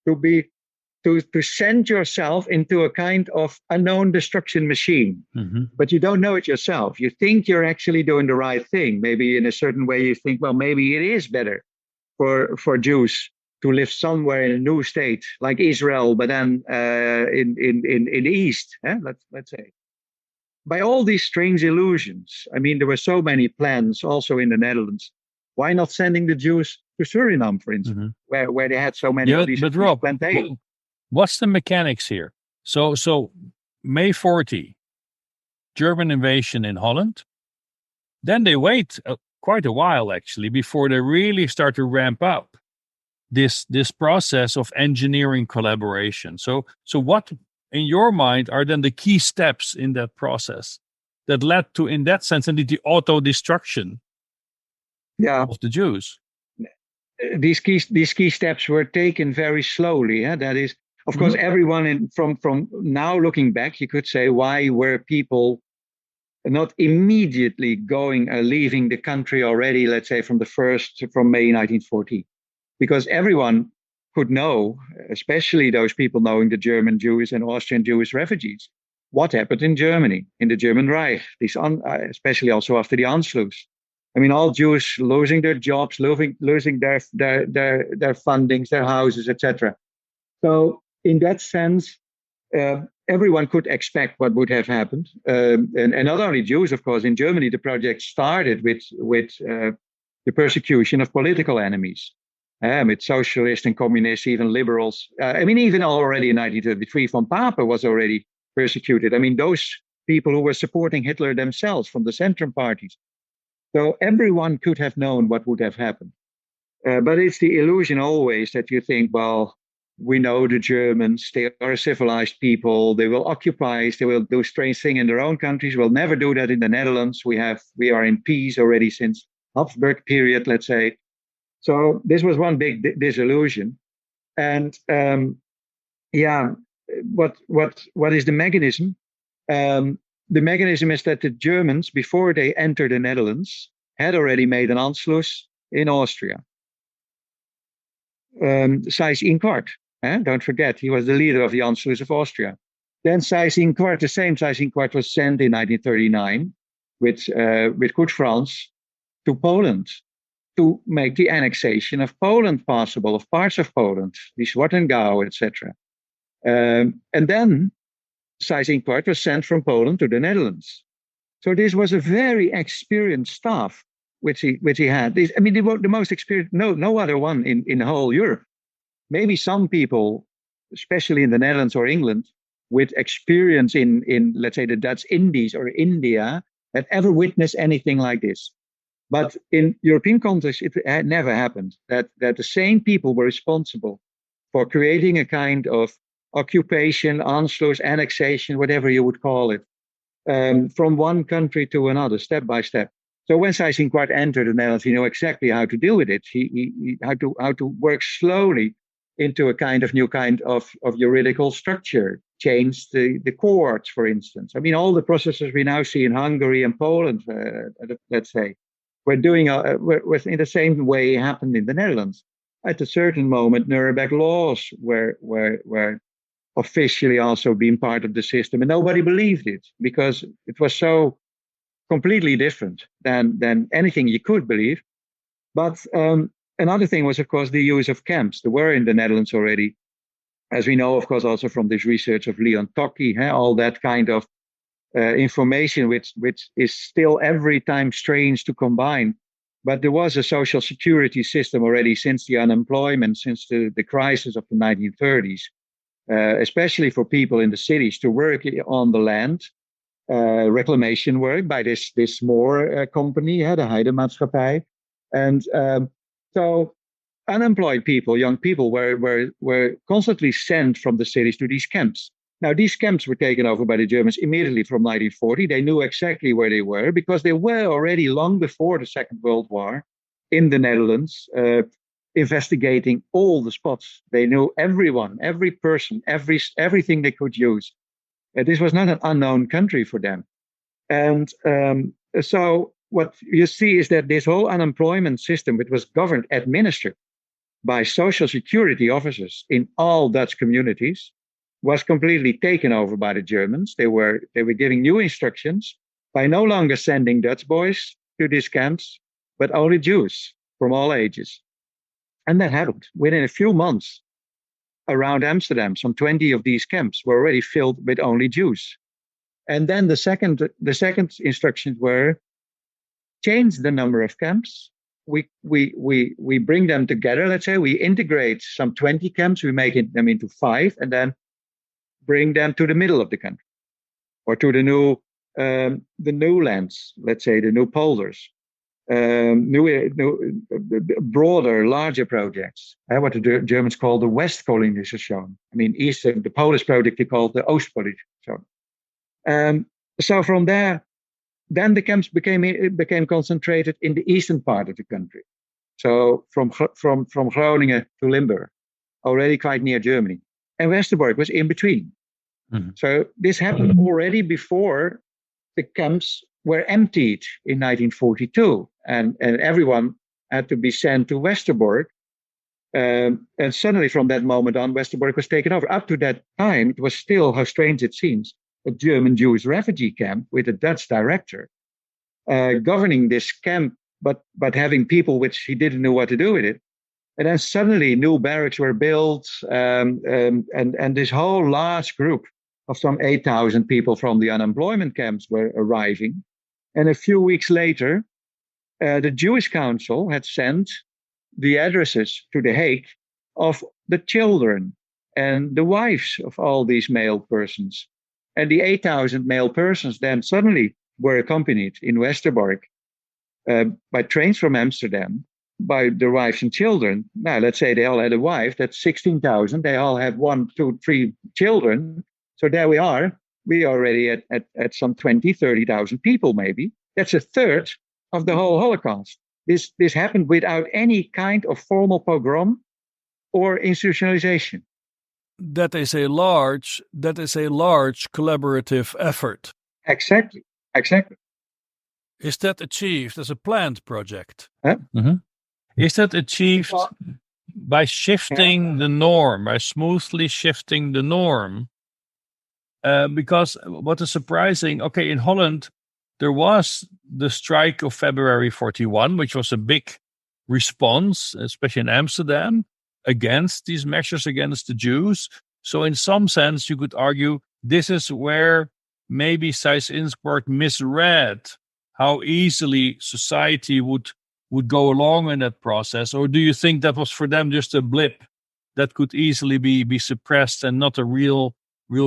to send yourself into a kind of unknown destruction machine. But you don't know it yourself. You think you're actually doing the right thing. Maybe in a certain way you think, well, maybe it is better for Jews to live somewhere in a new state like Israel, but then in the East, let's say. By all these strange illusions, I mean, there were so many plans also in the Netherlands. Why not sending the Jews to Suriname, for instance, where they had so many of these plantations? What's the mechanics here? So May 40, German invasion in Holland. Then they wait quite a while, actually, before they really start to ramp up this process of engineering collaboration. So what, in your mind, are then the key steps in that process that led to, in that sense, indeed, the auto-destruction of the Jews? These key steps were taken very slowly. That is, of course, everyone from now looking back, you could say, why were people not immediately leaving the country already, let's say from May 1914? Because everyone could know, especially those people knowing the German Jewish and Austrian Jewish refugees, what happened in Germany, in the German Reich, especially also after the Anschluss. I mean, all Jews losing their jobs, losing their fundings, their houses, etc. So in that sense, everyone could expect what would have happened, and not only Jews, of course. In Germany, the project started with the persecution of political enemies, with socialists and communists, even liberals. I mean, even already in 1933, von Papen was already persecuted. I mean, those people who were supporting Hitler themselves from the Centrum parties. So everyone could have known what would have happened. But it's the illusion always that you think, well, we know the Germans, they are a civilized people, they will occupy us, they will do strange things in their own countries, we'll never do that in the Netherlands. We are in peace already since Habsburg period, let's say. So this was one big disillusion. And what is the mechanism? The mechanism is that the Germans, before they entered the Netherlands, had already made an Anschluss in Austria. Seyss-Inquart, don't forget, he was the leader of the Anschluss of Austria. Then Seyss-Inquart, the same Seyss-Inquart, was sent in 1939 with Kurt Franz to Poland to make the annexation of Poland possible, of parts of Poland, the Schwartengau, etc. And then Seyss-Inquart was sent from Poland to the Netherlands. So this was a very experienced staff which he had. I mean, they were the most experienced, no other one in the whole Europe. Maybe some people, especially in the Netherlands or England, with experience in let's say the Dutch Indies or India, had ever witnessed anything like this. But in European context, it had never happened that the same people were responsible for creating a kind of occupation, Anschluss, annexation, whatever you would call it, from one country to another, step by step. So when Seyss-Inquart entered the Netherlands, he knew exactly how to deal with it. He how to work slowly into a new kind of juridical structure, change the courts, for instance. I mean, all the processes we now see in Hungary and Poland, let's say, were in the same way happened in the Netherlands. At a certain moment, Nuremberg laws were officially also being part of the system, and nobody believed it because it was so completely different than anything you could believe. But another thing was, of course, the use of camps. There were in the Netherlands already, as we know, of course, also from this research of Leon Tocqué, all that kind of information, which is still every time strange to combine. But there was a social security system already since the unemployment, since the crisis of the 1930s, especially for people in the cities to work on the land. Reclamation work by this Moor company, the Heidemaatschappij. And so unemployed people, young people, were constantly sent from the cities to these camps. Now, these camps were taken over by the Germans immediately from 1940. They knew exactly where they were because they were already long before the Second World War in the Netherlands, investigating all the spots. They knew everyone, every person, everything they could use. This was not an unknown country for them. And so what you see is that this whole unemployment system, which was administered by social security officers in all Dutch communities, was completely taken over by the Germans. They were giving new instructions by no longer sending Dutch boys to these camps, but only Jews from all ages. And that happened within a few months. Around Amsterdam, some 20 of these camps were already filled with only Jews. And then the second instructions were change the number of camps. We bring them together. Let's say we integrate some 20 camps. We make them into 5, and then bring them to the middle of the country, or to the new lands. Let's say the new polders. Broader, larger projects. What the Germans call the Westkolonisation. I mean, the Polish project they called the Oostpolitisation. So from there, then the camps became concentrated in the eastern part of the country. So from Groningen to Limburg, already quite near Germany, and Westerbork was in between. Mm-hmm. So this happened already before the camps were emptied in 1942, and everyone had to be sent to Westerbork. And suddenly, from that moment on, Westerbork was taken over. Up to that time, it was still, how strange it seems, a German Jewish refugee camp with a Dutch director governing this camp but having people which he didn't know what to do with it. And then suddenly new barracks were built, and this whole large group of some 8,000 people from the unemployment camps were arriving. And a few weeks later, the Jewish Council had sent the addresses to The Hague of the children and the wives of all these male persons. And the 8,000 male persons then suddenly were accompanied in Westerbork by trains from Amsterdam by the wives and children. Now, let's say they all had a wife, that's 16,000. They all have 1, 2, 3 children. So there we are. We are already at some 20, 30,000 people, maybe. That's a third of the whole Holocaust. This happened without any kind of formal pogrom or institutionalization. That is a large collaborative effort. Exactly. Is that achieved as a planned project? Mm-hmm. Is that achieved by shifting the norm, by smoothly shifting the norm? Because what is surprising, okay, in Holland, there was the strike of February 41, which was a big response, especially in Amsterdam, against these measures against the Jews. So in some sense, you could argue this is where maybe Seyss-Inquart misread how easily society would go along in that process. Or do you think that was for them just a blip that could easily be suppressed and not a real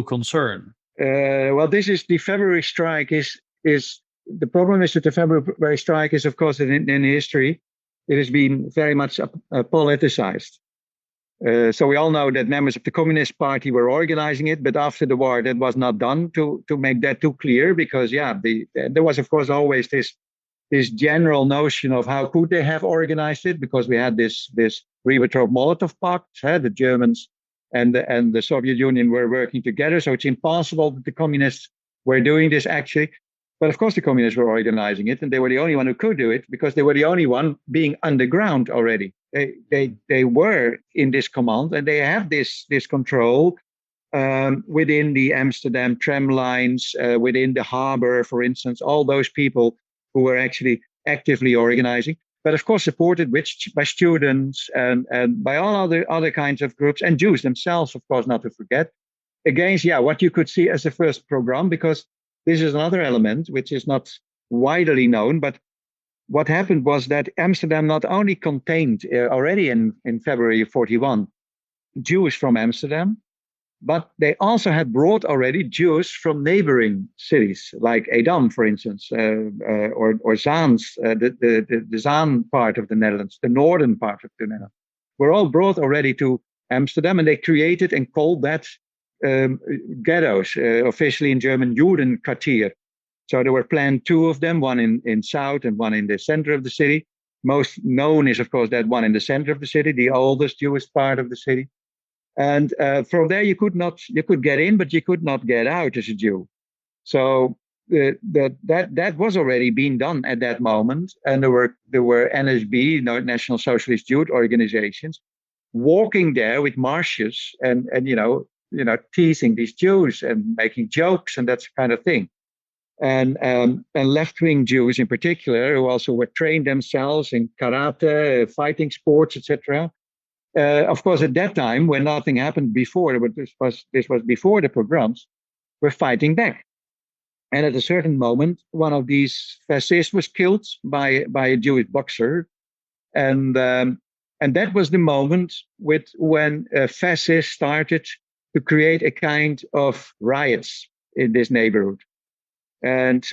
concern? Well, this is the February strike is the problem is that the February strike is, of course, in history, it has been very much politicized. So we all know that members of the Communist Party were organizing it, but after the war, that was not done to make that too clear, because there was, of course, always this general notion of how could they have organized it, because we had this Ribbentrop-Molotov pact, the Germans and the Soviet Union were working together, so it's impossible that the communists were doing this actually. But of course, the communists were organizing it, and they were the only one who could do it because they were the only one being underground already. They were in this command, and they have this control within the Amsterdam tram lines, within the harbor, for instance. All those people who were actually actively organizing, but of course supported by students and by all other kinds of groups, and Jews themselves, of course, not to forget, against what you could see as the first program, because this is another element which is not widely known, but what happened was that Amsterdam not only contained already in February 41 Jews from Amsterdam, but they also had brought already Jews from neighboring cities like Edam, for instance, or Zaans, the Zaan part of the Netherlands, the northern part of the Netherlands, were all brought already to Amsterdam, and they created and called that ghettos, officially in German, Judenkwartier. So there were planned 2 of them, one in south and one in the center of the city. Most known is, of course, that one in the center of the city, the oldest Jewish part of the city. And from there, you could get in, but you could not get out as a Jew. So that was already being done at that moment. And there were NSB, National Socialist Youth Organizations, walking there with marshes and teasing these Jews and making jokes and that kind of thing. And left-wing Jews in particular, who also were trained themselves in karate, fighting sports, etc. Of course, at that time, when nothing happened before, but this was before the pogroms, were fighting back. And at a certain moment, one of these fascists was killed by a Jewish boxer, and that was the moment when fascists started to create a kind of riots in this neighborhood. And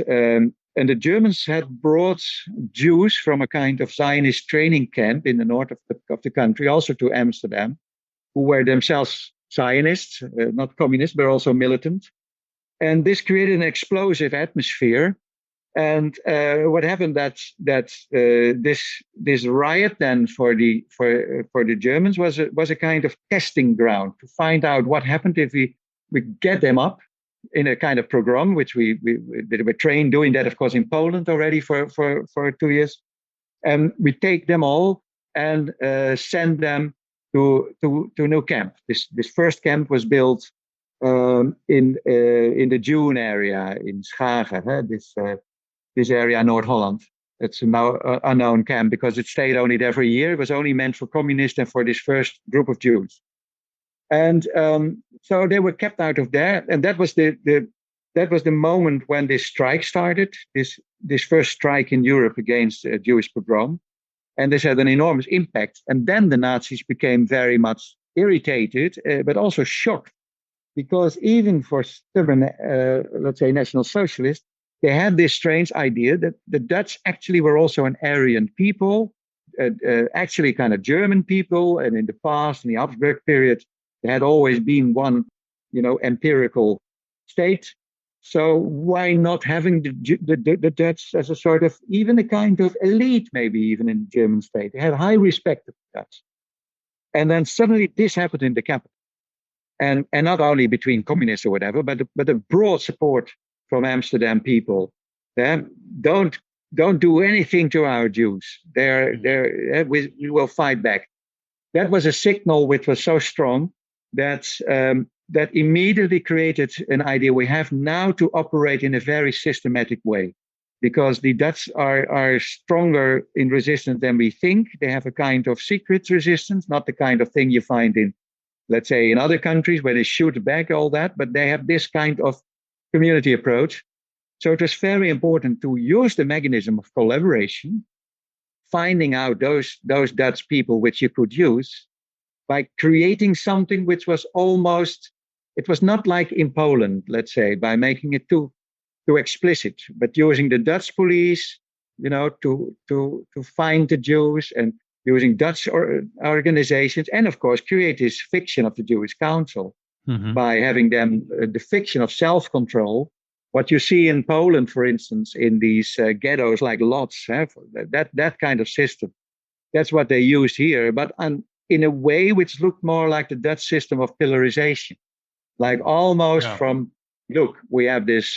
the Germans had brought Jews from a kind of Zionist training camp in the north of the country, also to Amsterdam, who were themselves Zionists, not communists, but also militant. And this created an explosive atmosphere. And what happened that this riot then for the Germans was a kind of testing ground to find out what happened if we get them up in a kind of program, which we were trained doing that, of course, in Poland already for 2 years. And we take them all and send them to a new camp. This first camp was built in the Dune area in Schagen, this area, North Holland. It's a now unknown camp because it stayed only there for a year. It was only meant for communists and for this first group of Jews. And so they were kept out of there. And that was the moment when this strike started, this first strike in Europe against Jewish pogrom. And this had an enormous impact. And then the Nazis became very much irritated, but also shocked, because even for stubborn, let's say, National Socialists, they had this strange idea that the Dutch actually were also an Aryan people, actually kind of German people. And in the past, in the Habsburg period, there had always been one, empirical state. So why not having the Dutch as a sort of, even a kind of elite, maybe even in the German state? They had high respect of the Dutch. And then suddenly this happened in the capital. And not only between communists or whatever, but a broad support from Amsterdam people. Don't do anything to our Jews. We will fight back. That was a signal which was so strong that immediately created an idea. We have now to operate in a very systematic way, because the Dutch are stronger in resistance than we think. They have a kind of secret resistance, not the kind of thing you find in, let's say, in other countries where they shoot back all that, but they have this kind of community approach. So it was very important to use the mechanism of collaboration, finding out those Dutch people which you could use, by creating something which was almost, it was not like in Poland, let's say, by making it too explicit, but using the Dutch police, to find the Jews, and using Dutch organizations, and of course create this fiction of the Jewish Council, by having them the fiction of self-control. What you see in Poland, for instance, in these ghettos like Lodz, that kind of system, that's what they used here, but in a way which looked more like the Dutch system of pillarization, like almost from, look, we have this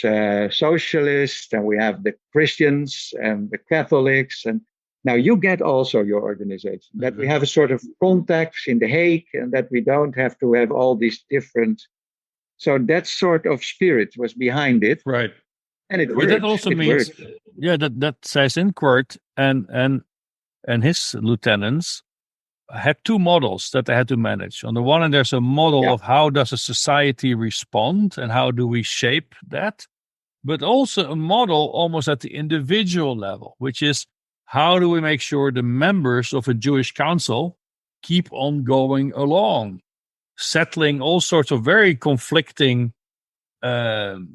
socialist, and we have the Christians and the Catholics, and now you get also your organization, that we have a sort of contacts in The Hague, and that we don't have to have all these different. So that sort of spirit was behind it, right? And it worked. But that also means, that Seyss-Inquart and his lieutenants had two models that they had to manage. On the one hand, there's a model of how does a society respond and how do we shape that, but also a model almost at the individual level, which is how do we make sure the members of a Jewish council keep on going along, settling all sorts of very conflicting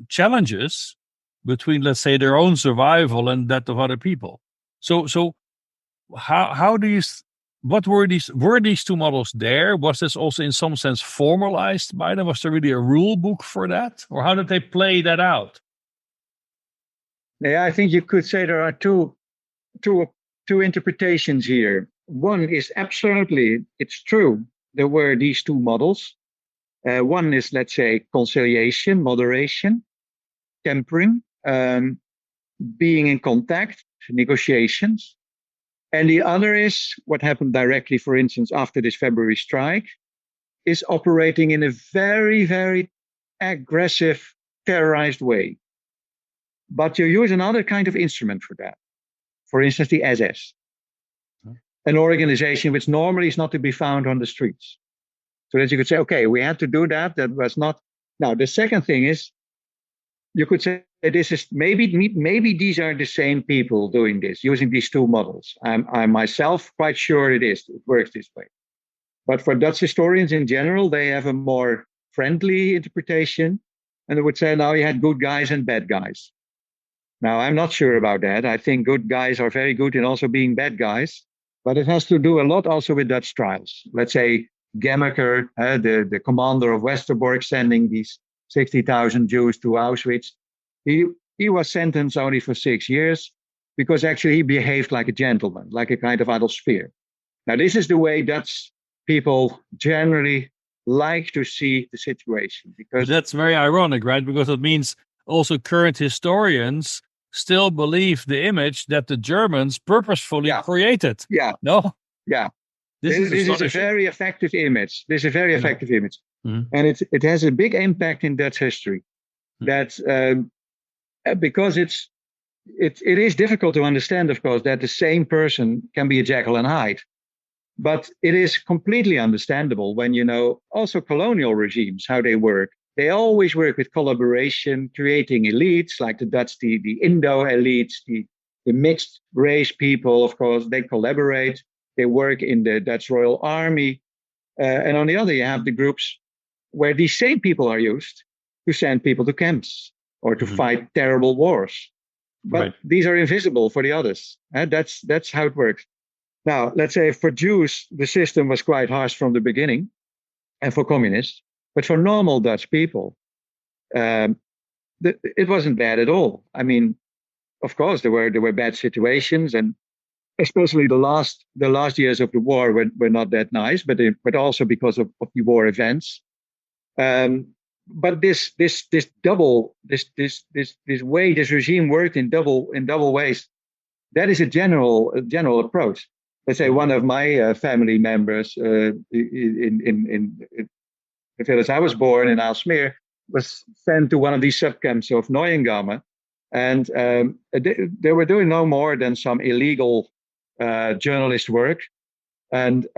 challenges between, let's say, their own survival and that of other people. So how do you? What were these two models there? Was this also in some sense formalized by them? Was there really a rule book for that? Or how did they play that out? Yeah, I think you could say there are two interpretations here. One is absolutely, it's true. There were these two models. One is, let's say, conciliation, moderation, tempering, being in contact, negotiations. And the other is what happened directly, for instance, after this February strike, is operating in a very, very aggressive, terrorized way. But you use another kind of instrument for that. For instance, the SS, an organization which normally is not to be found on the streets. So that you could say, okay, we had to do that. That was not. Now, the second thing is, you could say this is maybe these are the same people doing this, using these two models. I'm myself quite sure it works this way. But for Dutch historians in general, they have a more friendly interpretation, and they would say, now you had good guys and bad guys. Now, I'm not sure about that. I think good guys are very good in also being bad guys, but it has to do a lot also with Dutch trials. Let's say Gemmeker, the commander of Westerbork, sending these 60,000 Jews to Auschwitz. He was sentenced only for 6 years because actually he behaved like a gentleman, like a kind of Adolf Speer. Now, this is the way Dutch people generally like to see the situation. Because that's very ironic, right? Because it means also current historians still believe the image that the Germans purposefully created. Yeah. No? Yeah. This is a very effective image. This is a very effective image. Mm-hmm. And it has a big impact in Dutch history. That because it's it is difficult to understand, of course, that the same person can be a Jekyll and Hyde. But it is completely understandable when you know also colonial regimes, how they work. They always work with collaboration, creating elites like the Dutch, the Indo elites, the mixed race people, of course, they collaborate. They work in the Dutch Royal Army. And on the other, you have the groups where these same people are used to send people to camps or to fight terrible wars. But these are invisible for the others. That's how it works. Now, let's say for Jews, the system was quite harsh from the beginning, and for communists. But for normal Dutch people, it wasn't bad at all. I mean, of course, there were bad situations, and especially the last years of the war were not that nice, but also because of the war events. But this regime worked in double ways. That is a general approach. Let's say one of my family members in the village I was born in Aalsmeer was sent to one of these subcamps of Neuengamme, and they were doing no more than some illegal journalist work. And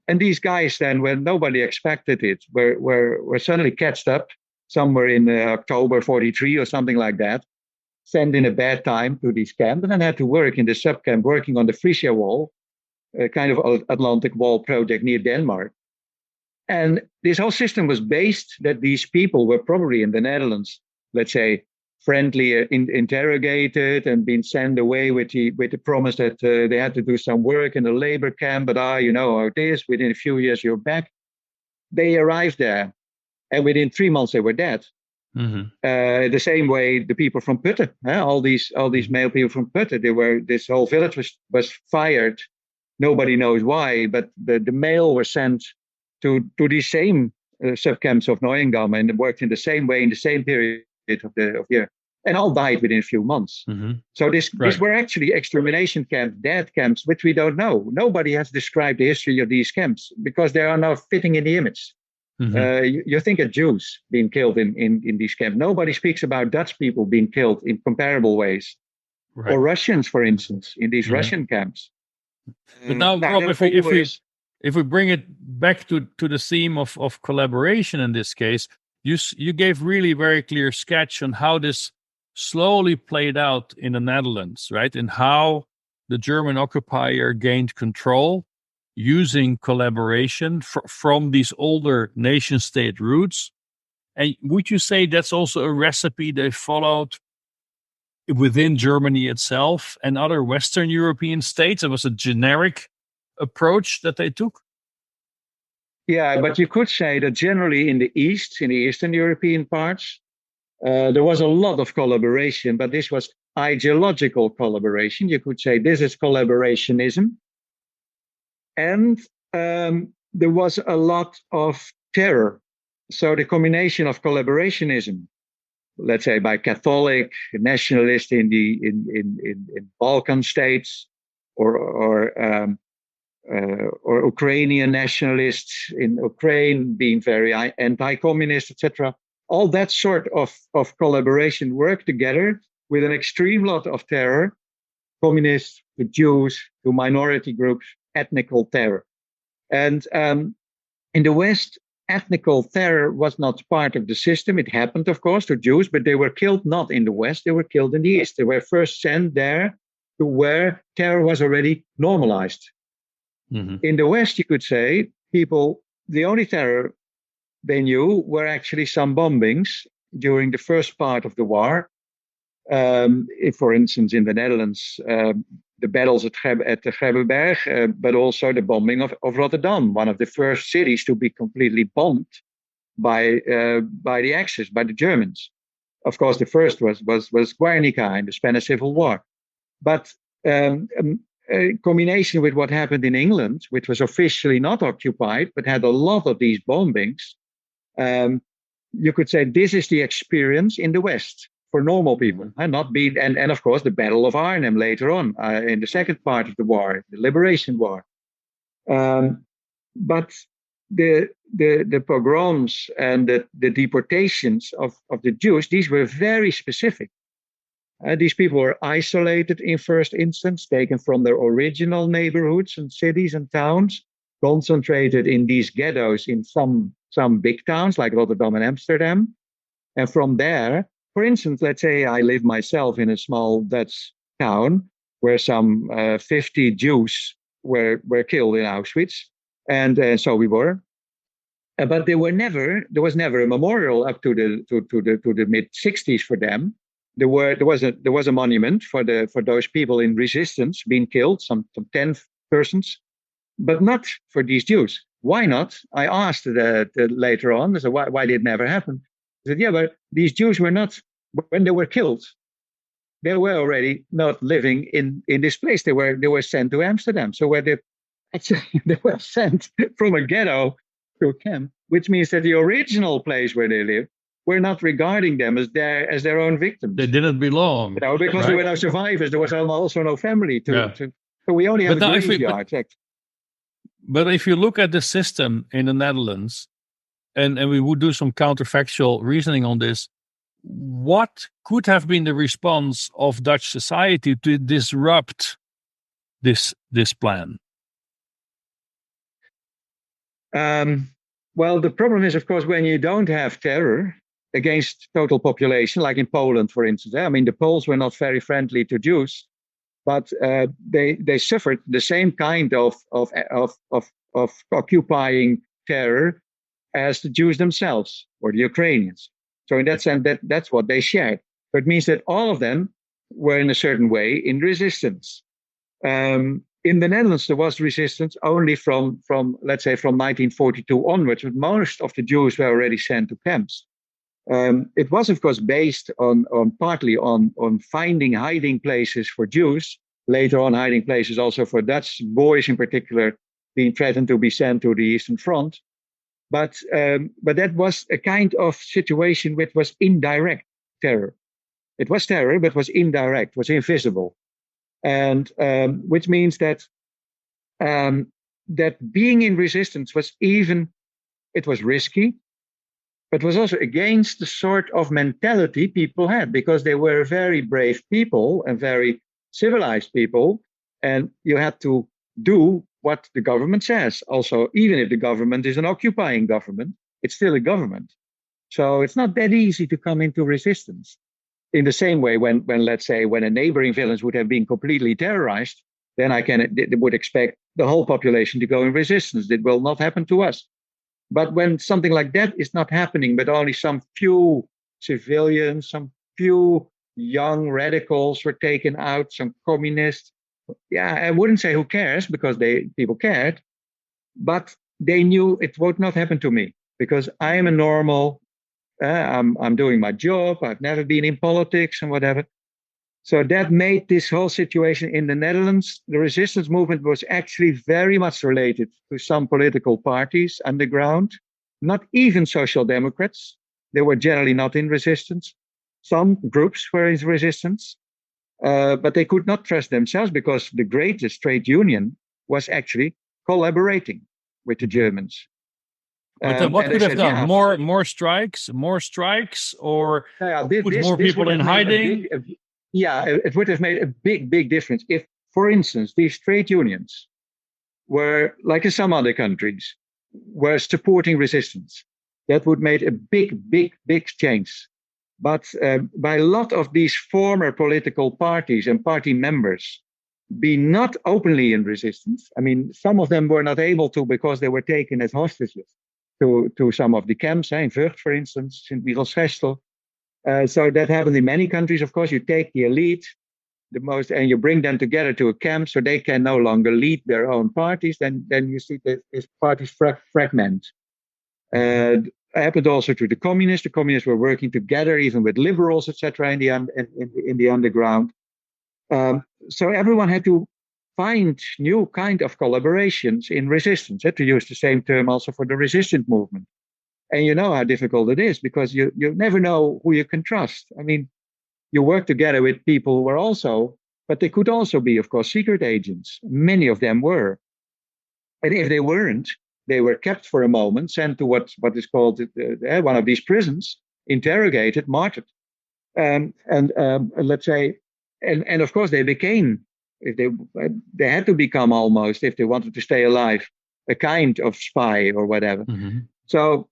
these guys then, when nobody expected it, were suddenly catched up somewhere in October 43 or something like that, sent in a bad time to these camps, and then had to work in the subcamp, working on the Frisia Wall, a kind of Atlantic Wall project near Denmark. And this whole system was based that these people were probably in the Netherlands, let's say, friendly interrogated and been sent away with the promise that they had to do some work in a labor camp. But you know how it is. Within a few years, you're back. They arrived there, and within 3 months, they were dead. The same way the people from Putten, all these male people from Putten, this whole village was fired. Nobody knows why, but the male were sent to these same subcamps of Neuengamme and worked in the same way in the same period of the year, and all died within a few months. So these were actually extermination camps, death camps, which we don't know. Nobody has described the history of these camps because they are now fitting in the image. You think of Jews being killed in these camps. Nobody speaks about Dutch people being killed in comparable ways, or Russians, for instance, in these Russian camps. But now, Rob, if we bring it back to the theme of collaboration in this case, you gave really very clear sketch on how this slowly played out in the Netherlands, right? And how the German occupier gained control using collaboration from these older nation state roots. And would you say that's also a recipe they followed within Germany itself and other Western European states? It was a generic approach that they took? Yeah, but you could say that generally in the Eastern European parts, there was a lot of collaboration, but this was ideological collaboration. You could say this is collaborationism. And there was a lot of terror. So the combination of collaborationism, let's say by Catholic nationalists in Balkan states, or Ukrainian nationalists in Ukraine being very anti-communist, etc. All that sort of collaboration worked together with an extreme lot of terror, communists to Jews to minority groups, ethnical terror. And in the West, ethnical terror was not part of the system. It happened, of course, to Jews, but they were killed not in the West, they were killed in the East. They were first sent there to where terror was already normalized. In the West, you could say, the only terror they knew were actually some bombings during the first part of the war. If, for instance, in the Netherlands, the battles at the Grebbeberg, but also the bombing of Rotterdam, one of the first cities to be completely bombed by the Axis, by the Germans. Of course, the first was Guernica in the Spanish Civil War. But a combination with what happened in England, which was officially not occupied, but had a lot of these bombings, you could say this is the experience in the West for normal people, and of course the Battle of Arnhem later on in the second part of the war, the Liberation War. But the pogroms and the deportations of the Jews, these were very specific. These people were isolated in first instance, taken from their original neighborhoods and cities and towns, concentrated in these ghettos in some big towns like Rotterdam and Amsterdam. And from there, for instance, let's say I live myself in a small Dutch town where some 50 Jews were killed in Auschwitz, and so we were. But there was never a memorial up to the mid 60s for them. There was a monument for those people in resistance being killed, some 10 persons, but not for these Jews. Why not? I asked later on. I said, why did it never happen? I said, yeah, but these Jews were not, when they were killed, they were already not living in this place. They were sent to Amsterdam. So where they actually they were sent from a ghetto to a camp, which means that the original place where they lived were not regarding them as their own victims. They didn't belong. Because there were no survivors. There was also no family so we only have a graveyard. But if you look at the system in the Netherlands, and we would do some counterfactual reasoning on this, what could have been the response of Dutch society to disrupt this plan? Well, the problem is, of course, when you don't have terror against total population, like in Poland, for instance. I mean, the Poles were not very friendly to Jews, but they suffered the same kind of occupying terror as the Jews themselves or the Ukrainians. So in that sense, that's what they shared. So it means that all of them were in a certain way in resistance. In the Netherlands, there was resistance only from let's say, from 1942 onwards, but most of the Jews were already sent to camps. It was, of course, based partly on finding hiding places for Jews, later on hiding places also for Dutch boys in particular, being threatened to be sent to the Eastern Front. But that was a kind of situation which was indirect terror. It was terror, but was indirect, was invisible. And which means that being in resistance it was risky, but was also against the sort of mentality people had, because they were very brave people and very civilized people, and you had to do what the government says. Also, even if the government is an occupying government, it's still a government. So it's not that easy to come into resistance. In the same way, when let's say, when a neighboring village would have been completely terrorized, then they would expect the whole population to go in resistance. It will not happen to us. But when something like that is not happening, but only some few civilians, some few young radicals were taken out, some communists. Yeah, I wouldn't say who cares, because people cared, but they knew it would not happen to me, because I am a normal. I'm doing my job. I've never been in politics and whatever. So that made this whole situation in the Netherlands. The resistance movement was actually very much related to some political parties underground, not even social democrats. They were generally not in resistance. Some groups were in resistance, but they could not trust themselves, because the greatest trade union was actually collaborating with the Germans. But what could have done? Yeah, more strikes, or put more people in hiding? It would have made a big difference if, for instance, these trade unions were, like in some other countries, were supporting resistance. That would make a big change. But by a lot of these former political parties and party members be not openly in resistance. I mean, some of them were not able to, because they were taken as hostages to some of the camps, in Vught, for instance, Sint-Michielsgestel. So that happened in many countries. Of course, you take the elite, and you bring them together to a camp, so they can no longer lead their own parties. Then you see these parties fragment. Happened also to the communists. The communists were working together, even with liberals, etc., in the underground. So everyone had to find new kind of collaborations in resistance. To use the same term also for the resistance movement. And you know how difficult it is, because you never know who you can trust. I mean, you work together with people who are also, but they could also be, of course, secret agents. Many of them were. And if they weren't, they were kept for a moment, sent to what is called one of these prisons, interrogated, martyred. Let's say, and of course they became, if they had to become almost, if they wanted to stay alive, a kind of spy or whatever. Mm-hmm. So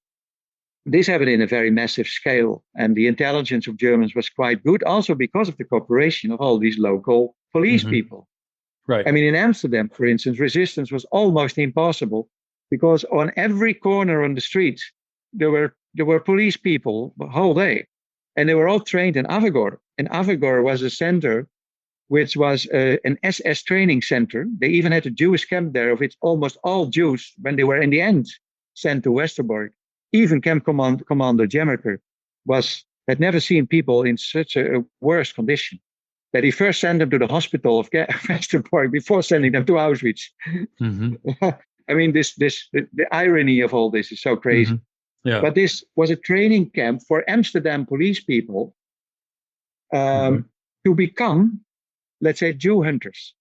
this happened in a very massive scale, and the intelligence of Germans was quite good, also because of the cooperation of all these local police people. Right. I mean, in Amsterdam, for instance, resistance was almost impossible because on every corner on the street there were police people the whole day, and they were all trained in Avigor. And Avigor was a center which was an SS training center. They even had a Jewish camp there, of which almost all Jews, when they were in the end sent to Westerbork, even camp commander Jemmerker had never seen people in such a worse condition. That he first sent them to the hospital of Westerbork before sending them to Auschwitz. Mm-hmm. I mean, the irony of all this is so crazy. Mm-hmm. Yeah. But this was a training camp for Amsterdam police people to become, let's say, Jew hunters.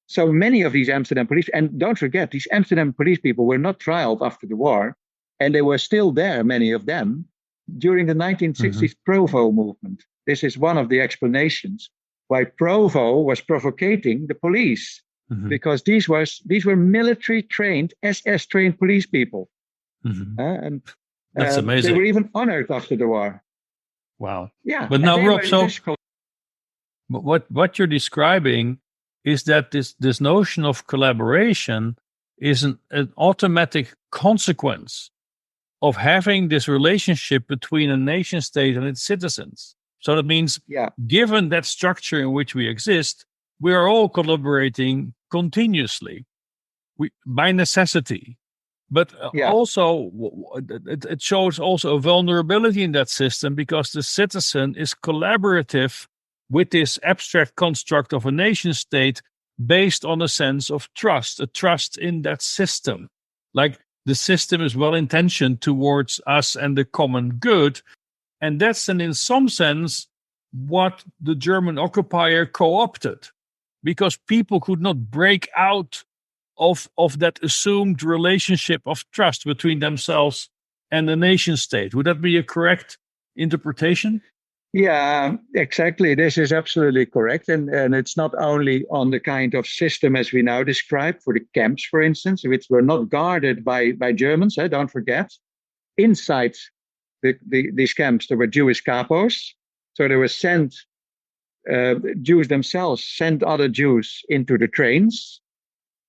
So many of these Amsterdam police, and don't forget, these Amsterdam police people were not trialed after the war, and they were still there, many of them, during the 1960s Provo movement. This is one of the explanations why Provo was provocating the police, because these were military trained, SS trained police people. And that's amazing. They were even honored after the war. Wow. Yeah. But now, Rob, what you're describing is that this notion of collaboration is an automatic consequence of having this relationship between a nation state and its citizens. So that means, given that structure in which we exist, we are all collaborating continuously, by necessity. But also, it shows also a vulnerability in that system, because the citizen is collaborative with this abstract construct of a nation state based on a sense of trust, a trust in that system. Like, the system is well intentioned towards us and the common good. And that's, in some sense, what the German occupier co-opted, because people could not break out of that assumed relationship of trust between themselves and the nation state. Would that be a correct interpretation? Yeah, exactly. This is absolutely correct. And it's not only on the kind of system as we now describe for the camps, for instance, which were not guarded by Germans, don't forget. Inside these camps, there were Jewish capos. So they were sent, Jews themselves sent other Jews into the trains.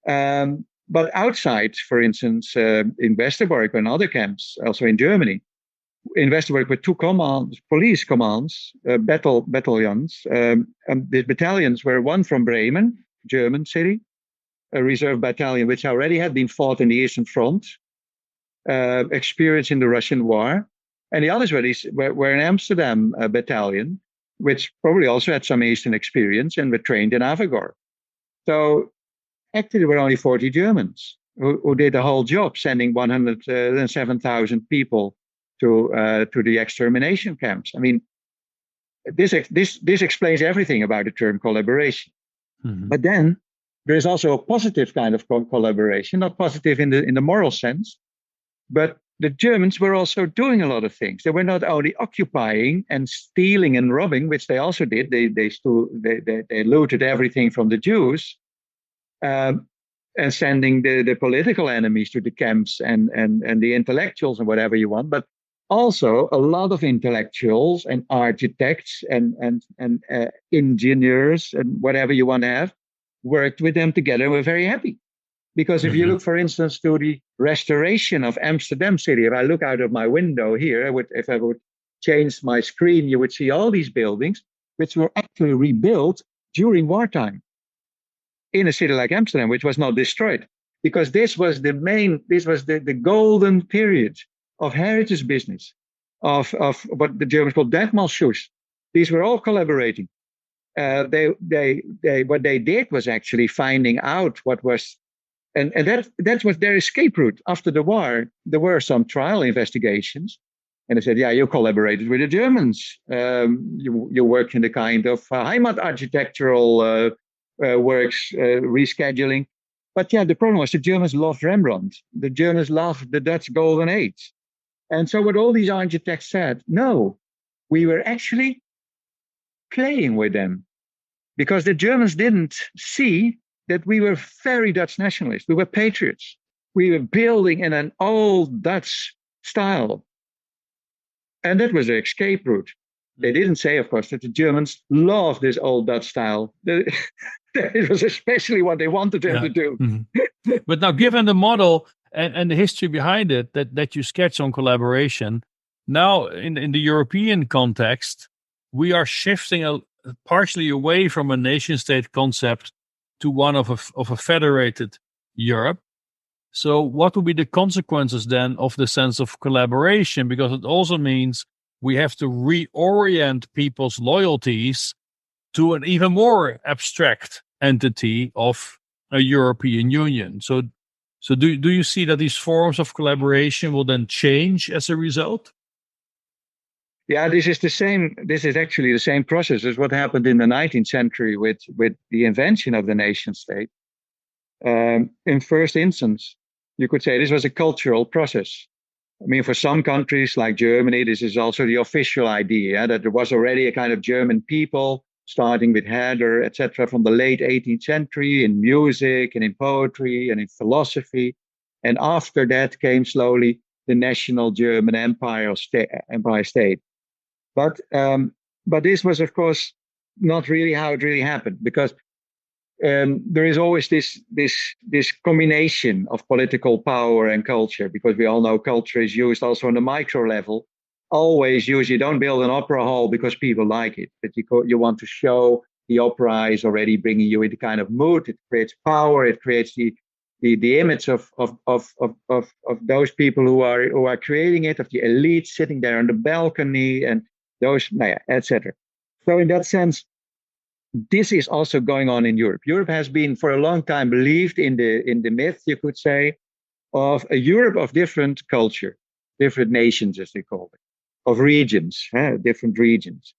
But outside, for instance, in Westerbork and other camps, also in Germany, in Westerbork were two police commands, battalions. And the battalions were one from Bremen, German city, a reserve battalion which already had been fought in the Eastern Front, experienced in the Russian war. And the others were an Amsterdam battalion, which probably also had some Eastern experience and were trained in Avigor. So actually, there were only 40 Germans who did the whole job, sending 107,000 people to the extermination camps. I mean, this explains everything about the term collaboration. But then there is also a positive kind of collaboration, not positive in the moral sense, but the Germans were also doing a lot of things. They were not only occupying and stealing and robbing, which they also did. They looted everything from the Jews, and sending the political enemies to the camps and the intellectuals and whatever you want, but also a lot of intellectuals and architects and engineers and whatever you want to have worked with them together and were very happy. Because if you look, for instance, to the restoration of Amsterdam city, if I look out of my window here, if I would change my screen, you would see all these buildings which were actually rebuilt during wartime in a city like Amsterdam, which was not destroyed. Because this was the golden period of heritage business, of what the Germans called Denkmalschutz. These were all collaborating. What they did was actually finding out what was, and that was their escape route. After the war, there were some trial investigations, and they said, yeah, you collaborated with the Germans. You worked in the kind of Heimat architectural works, rescheduling. But yeah, the problem was the Germans loved Rembrandt. The Germans loved the Dutch Golden Age. And so what all these architects said, no, we were actually playing with them, because the Germans didn't see that we were very Dutch nationalists. We were patriots. We were building in an old Dutch style. And that was their escape route. They didn't say, of course, that the Germans loved this old Dutch style. It was especially what they wanted them to do. Mm-hmm. But now, given the model and the history behind it that you sketch on collaboration, now in the European context, we are shifting partially away from a nation-state concept to one of a federated Europe. So what would be the consequences then of the sense of collaboration? Because it also means we have to reorient people's loyalties to an even more abstract entity of a European Union. So do you see that these forms of collaboration will then change as a result? Yeah, this is actually the same process as what happened in the 19th century with the invention of the nation state. In first instance, you could say this was a cultural process. I mean, for some countries like Germany, this is also the official idea that there was already a kind of German people, starting with Herder, etc., from the late 18th century in music and in poetry and in philosophy. And after that came slowly the national German empire state. But this was, of course, not really how it really happened, because there is always this combination of political power and culture, because we all know culture is used also on the micro level. Always you don't build an opera hall because people like it, but you want to show the opera is already bringing you into kind of mood. It creates power. It creates the image of those people who are creating it, of the elite sitting there on the balcony and those, etc. So in that sense, this is also going on in Europe. Europe has been for a long time believed in the myth, you could say, of a Europe of different culture, different nations, as they call it, of regions, different regions.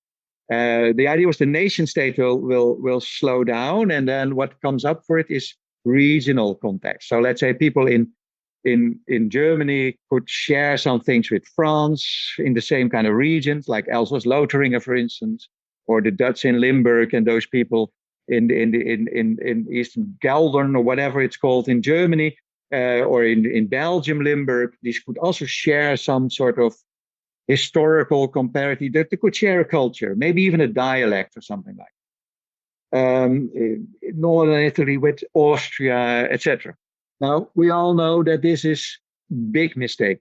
The idea was the nation state will slow down, and then what comes up for it is regional context. So let's say people in Germany could share some things with France in the same kind of regions, like Alsace-Lotharingen, for instance, or the Dutch in Limburg and those people in Eastern Geldern or whatever it's called in Germany, or in Belgium, Limburg. These could also share some sort of historical comparative, that they could share a culture, maybe even a dialect or something like that. Northern Italy with Austria, etc. Now, we all know that this is a big mistake,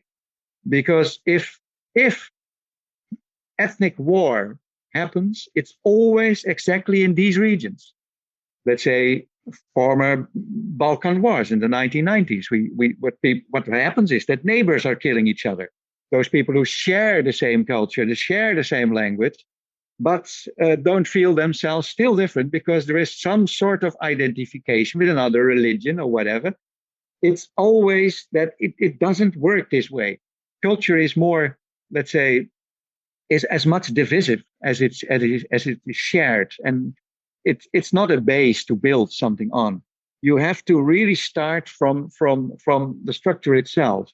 because if ethnic war happens, it's always exactly in these regions. Let's say former Balkan wars in the 1990s. What happens is that neighbors are killing each other. Those people who share the same culture, they share the same language, but don't feel themselves still different because there is some sort of identification with another religion or whatever. It's always that it doesn't work this way. Culture is more, let's say, is as much divisive as it is shared, and it's not a base to build something on. You have to really start from the structure itself.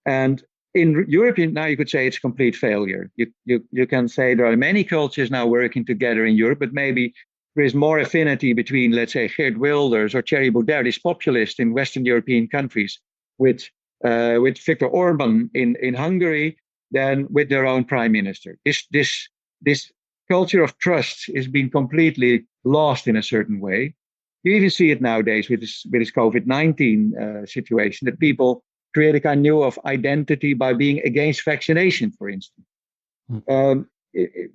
And in Europe now, you could say it's a complete failure. You can say there are many cultures now working together in Europe, but maybe there is more affinity between, let's say, Geert Wilders or Thierry Baudet, this populist in Western European countries, with Viktor Orban in Hungary, than with their own prime minister. This culture of trust is being completely lost in a certain way. You even see it nowadays with this COVID-19 situation, that people create a kind of identity by being against vaccination, for instance.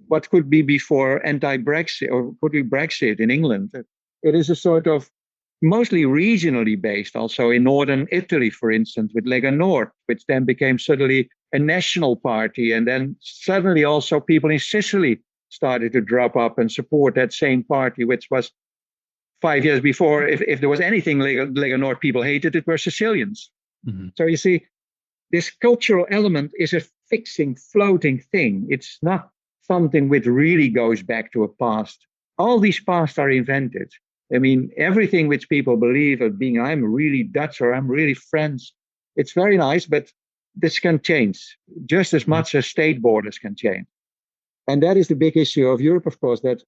What could be before anti-Brexit, or could be Brexit in England? It is a sort of mostly regionally based, also in northern Italy, for instance, with Lega Nord, which then became suddenly a national party. And then suddenly also people in Sicily started to drop up and support that same party, which was 5 years before, if there was anything Lega Nord people hated, it were Sicilians. Mm-hmm. So you see, this cultural element is a fixing, floating thing. It's not something which really goes back to a past. All these pasts are invented. I mean, everything which people believe of being, I'm really Dutch or I'm really French, it's very nice, but this can change just as much as state borders can change. And that is the big issue of Europe, of course, that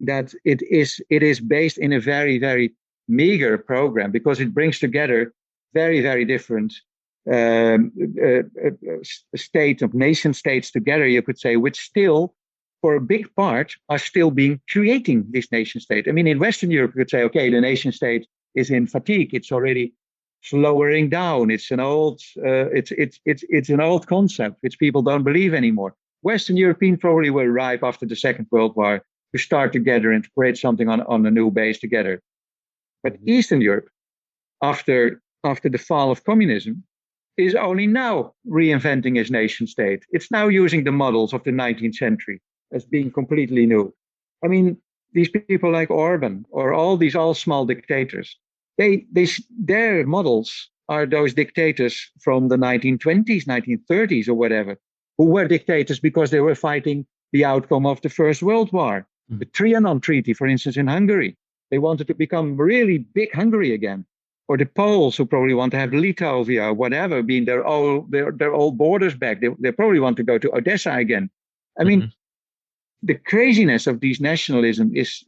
that it is based in a very, very meager program, because it brings together very, very different um, states of nation states together, you could say, which still, for a big part, are still being creating this nation state. I mean, in Western Europe, you could say, okay, the nation state is in fatigue. It's already slowing down. It's an old concept which people don't believe anymore. Western Europeans probably were ripe after the Second World War to start together and to create something on a new base together. But Eastern Europe, after the fall of communism, is only now reinventing its nation state. It's now using the models of the 19th century as being completely new. I mean, these people like Orban or all small dictators, their models are those dictators from the 1920s, 1930s, or whatever, who were dictators because they were fighting the outcome of the First World War. The Trianon Treaty, for instance, in Hungary. They wanted to become really big Hungary again. Or the Poles, who probably want to have Litovia or whatever, being their old borders back. They probably want to go to Odessa again. I mean, the craziness of these nationalism is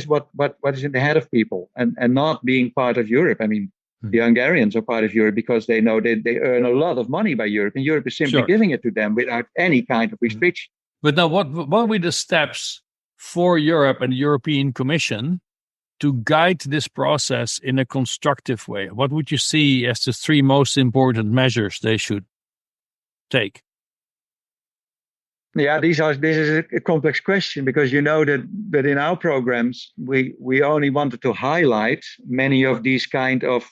what is in the head of people, and not being part of Europe. I mean, the Hungarians are part of Europe because they know that they earn a lot of money by Europe, and Europe is simply giving it to them without any kind of restriction. But now, what will be the steps for Europe and the European Commission to guide this process in a constructive way? What would you see as the three most important measures they should take? Yeah, this is a complex question, because you know that in our programs we only wanted to highlight many of these kind of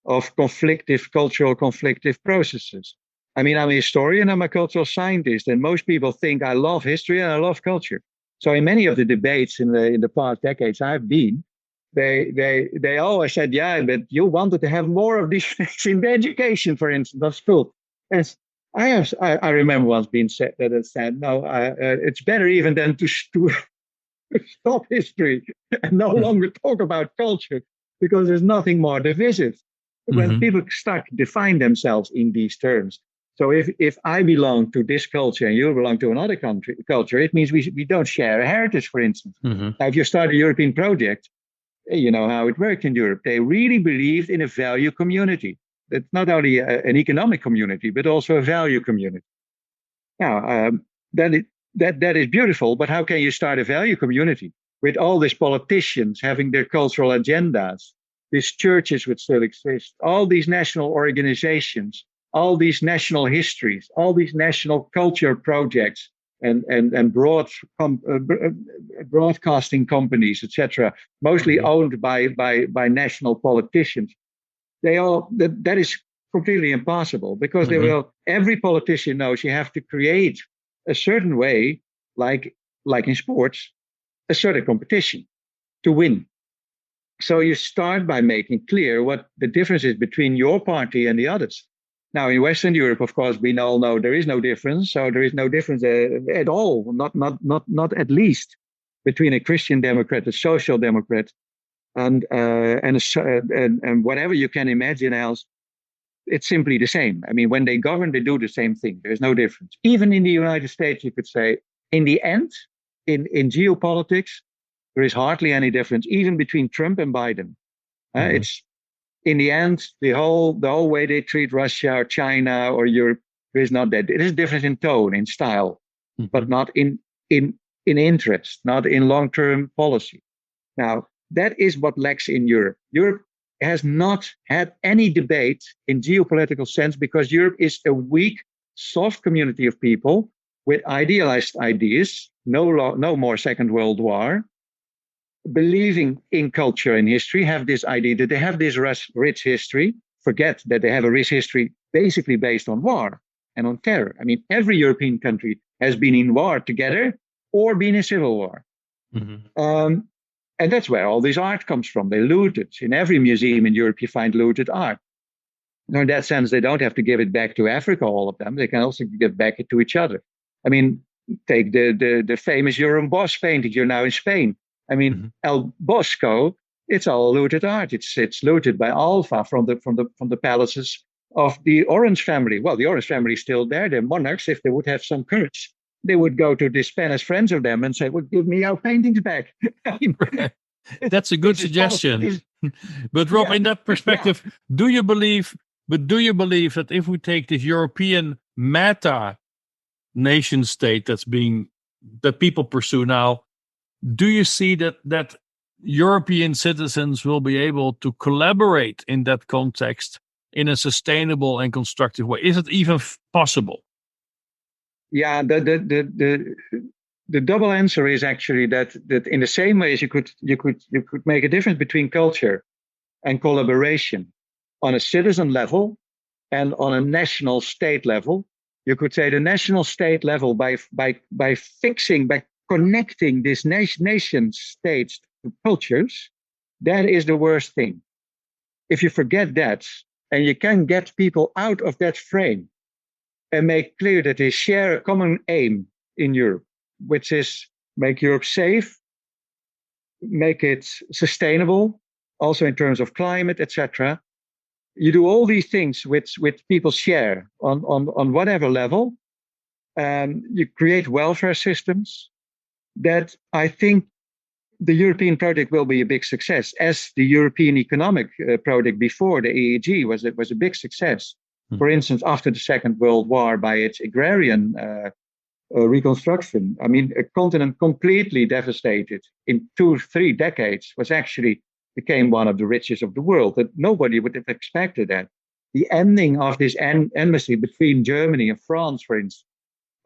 cultural conflictive processes. I mean, I'm a historian, I'm a cultural scientist, and most people think I love history and I love culture. So in many of the debates in the past decades I've been, they always said, yeah, but you wanted to have more of these things in the education, for instance, of school. And I remember once being said that it said, no, it's better even than to stop history and no longer talk about culture, because there's nothing more divisive. When people start to define themselves in these terms. So if I belong to this culture and you belong to another culture, it means we don't share a heritage, for instance. Now, if you start a European project, you know how it worked in Europe. They really believed in a value community. It's not only an economic community, but also a value community. Now, that is beautiful, but how can you start a value community with all these politicians having their cultural agendas, these churches which still exist, all these national organizations, all these national histories, all these national culture projects, and broadcasting companies, etc., mostly owned by national politicians? That is completely impossible, because every politician knows you have to create a certain way, like in sports, a certain competition to win. So you start by making clear what the difference is between your party and the others. Now, in Western Europe, of course, we all know there is no difference. So there is no difference at all, not at least between a Christian Democrat, a social democrat, and whatever you can imagine else. It's simply the same. I mean, when they govern, they do the same thing. There's no difference. Even in the United States, you could say, in the end, in geopolitics, there is hardly any difference, even between Trump and Biden. It's in the end, the whole way they treat Russia or China or Europe, there is not that. It is different in tone, in style, but not in interest, not in long-term policy. Now, that is what lacks in Europe. Europe has not had any debate in geopolitical sense, because Europe is a weak, soft community of people with idealized ideas, no more Second World War, believing in culture and history, have this idea that they have this rich history, forget that they have a rich history basically based on war and on terror. I mean, every European country has been in war together or been in civil war. And that's where all this art comes from. They loot it. In every museum in Europe, you find looted art. Now, in that sense, they don't have to give it back to Africa, all of them. They can also give back it to each other. I mean, take the famous Joram Bosch painting. You're now in Spain. I mean, El Bosco, it's all looted art. It's looted by Alva from the palaces of the Orange family. Well, the Orange family is still there. They're monarchs if they would have some courage. they would go to the Spanish friends of them and say, well, give me our paintings back. That's a good suggestion. But Rob, Yeah. in that perspective, do you believe that if we take this European meta nation state that people pursue now, do you see that European citizens will be able to collaborate in that context in a sustainable and constructive way? Is it even possible? Yeah, the double answer is actually that in the same way as you could make a difference between culture and collaboration on a citizen level and on a national state level. You could say the national state level by connecting these nation states to cultures, that is the worst thing. If you forget that and you can get people out of that frame and make clear that they share a common aim in Europe, which is make Europe safe, make it sustainable, also in terms of climate, etc. You do all these things which people share on whatever level. You create welfare systems that I think the European project will be a big success, as the European economic project before the EEG was a big success. For instance, after the Second World War, by its agrarian reconstruction. I mean, a continent completely devastated in 2-3 decades became one of the richest of the world. That nobody would have expected that. The ending of this enmity between Germany and France, for instance,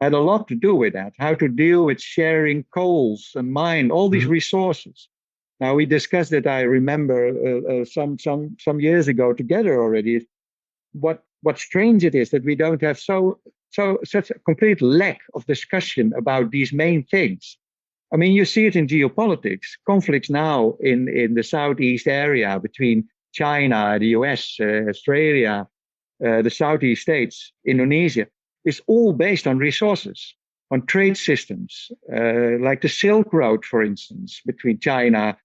had a lot to do with that. How to deal with sharing coals and mine, all these resources. Now we discussed it. I remember some years ago together already. What strange it is that we don't have such a complete lack of discussion about these main things. I mean, you see it in geopolitics. Conflicts now in the Southeast area between China, the US, Australia, the Southeast states, Indonesia, is all based on resources, on trade systems, like the Silk Road, for instance, between China,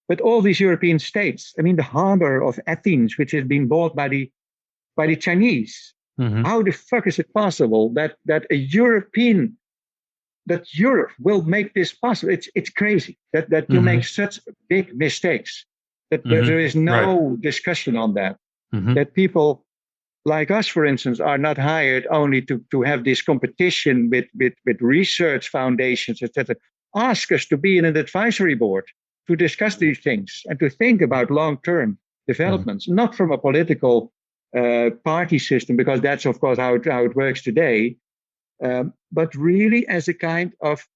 but all these European states. I mean, the harbor of Athens, which has been bought by the Chinese. Mm-hmm. How the fuck is it possible that Europe will make this possible? It's crazy that you make such big mistakes that there is no discussion on that. That people like us, for instance, are not hired only to have this competition with research foundations, etc. Ask us to be in an advisory board to discuss these things and to think about long-term developments, not from a political party system, because that's of course how it works today, but really as a kind of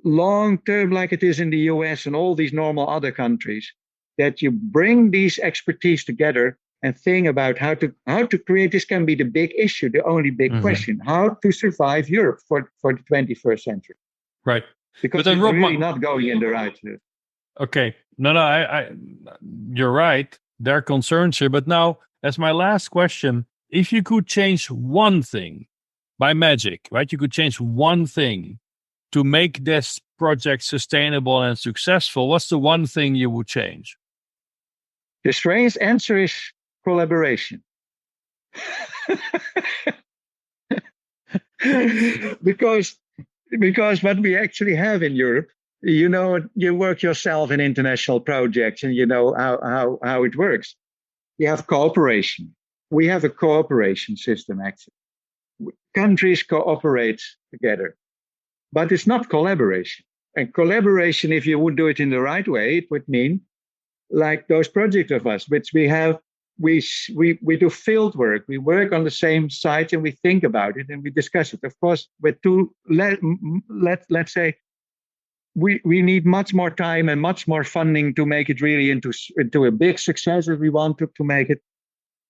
long term, like it is in the US and all these normal other countries, that you bring these expertise together and think about how to create. This can be the big issue, the only big question: how to survive Europe for the 21st century. Right, because it's really not going in the right. Okay, no, I you're right. There are concerns here, but now, as my last question, if you could change one thing by magic, right? You could change one thing to make this project sustainable and successful. What's the one thing you would change? The strange answer is collaboration. because what we actually have in Europe, you work yourself in international projects and you know how it works. You have cooperation. We have a cooperation system, actually. Countries cooperate together, but it's not collaboration. And collaboration, if you would do it in the right way, it would mean like those projects of us, which we have, we do field work. We work on the same site and we think about it and we discuss it. Of course, let's say we need much more time and much more funding to make it really into a big success if we want to make it.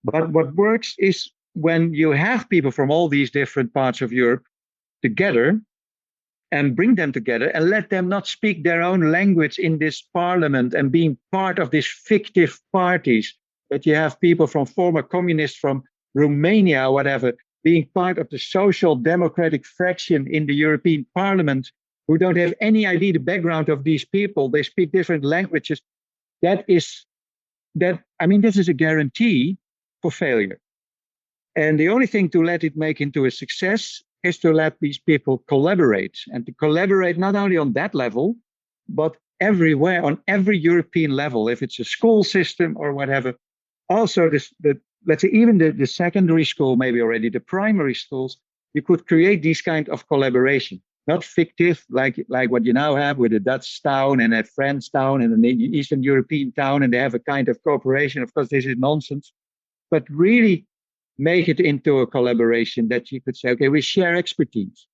But what works is when you have people from all these different parts of Europe together and bring them together and let them not speak their own language in this parliament and being part of these fictive parties, that you have people from former communists from Romania or whatever being part of the social democratic fraction in the European Parliament, who don't have any idea the background of these people. They speak different languages. This is a guarantee for failure. And the only thing to let it make into a success is to let these people collaborate, and to collaborate not only on that level, but everywhere, on every European level, if it's a school system or whatever. Also, let's say even the secondary school, maybe already the primary schools, you could create these kind of collaboration, not fictive like what you now have with a Dutch town and a French town and an Eastern European town, and they have a kind of cooperation. Of course, this is nonsense, but really make it into a collaboration that you could say, okay, we share expertise.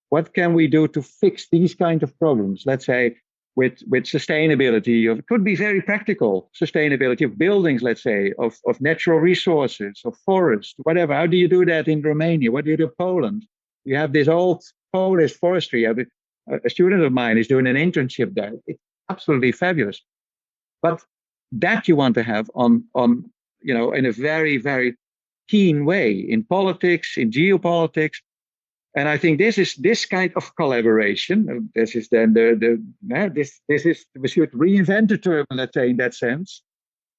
What can we do to fix these kind of problems? Let's say with sustainability, it could be very practical sustainability of buildings, let's say, of natural resources, of forests, whatever. How do you do that in Romania? What do you do in Poland? You have this old Polish forestry. A student of mine is doing an internship there. It's absolutely fabulous. But that you want to have on in a very, very keen way in politics, in geopolitics. And I think this kind of collaboration. This is then we should reinvent the term, let's say, in that sense.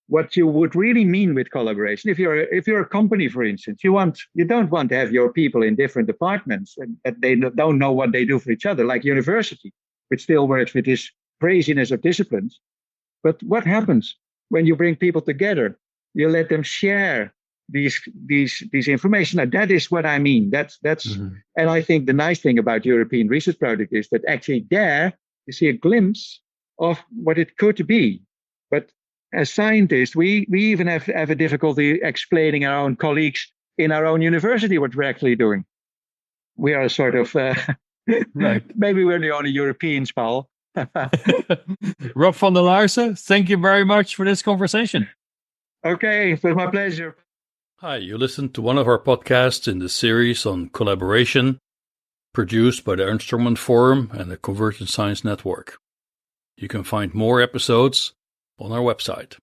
What you would really mean with collaboration, if you're a company, for instance, you don't want to have your people in different departments and that they don't know what they do for each other, like university, which still works with this craziness of disciplines. But what happens when you bring people together? You let them share these information. Now, that is what I mean. That's And I think the nice thing about European Research Project is that actually there you see a glimpse of what it could be. But as scientists, we even have a difficulty explaining our own colleagues in our own university what we're actually doing. We are a sort of right. Maybe we're the only Europeans, Paul. Rob van der Laarse, thank you very much for this conversation. Okay, it was my pleasure. Hi, you listened to one of our podcasts in the series on collaboration, produced by the Instrument Forum and the Convergent Science Network. You can find more episodes on our website.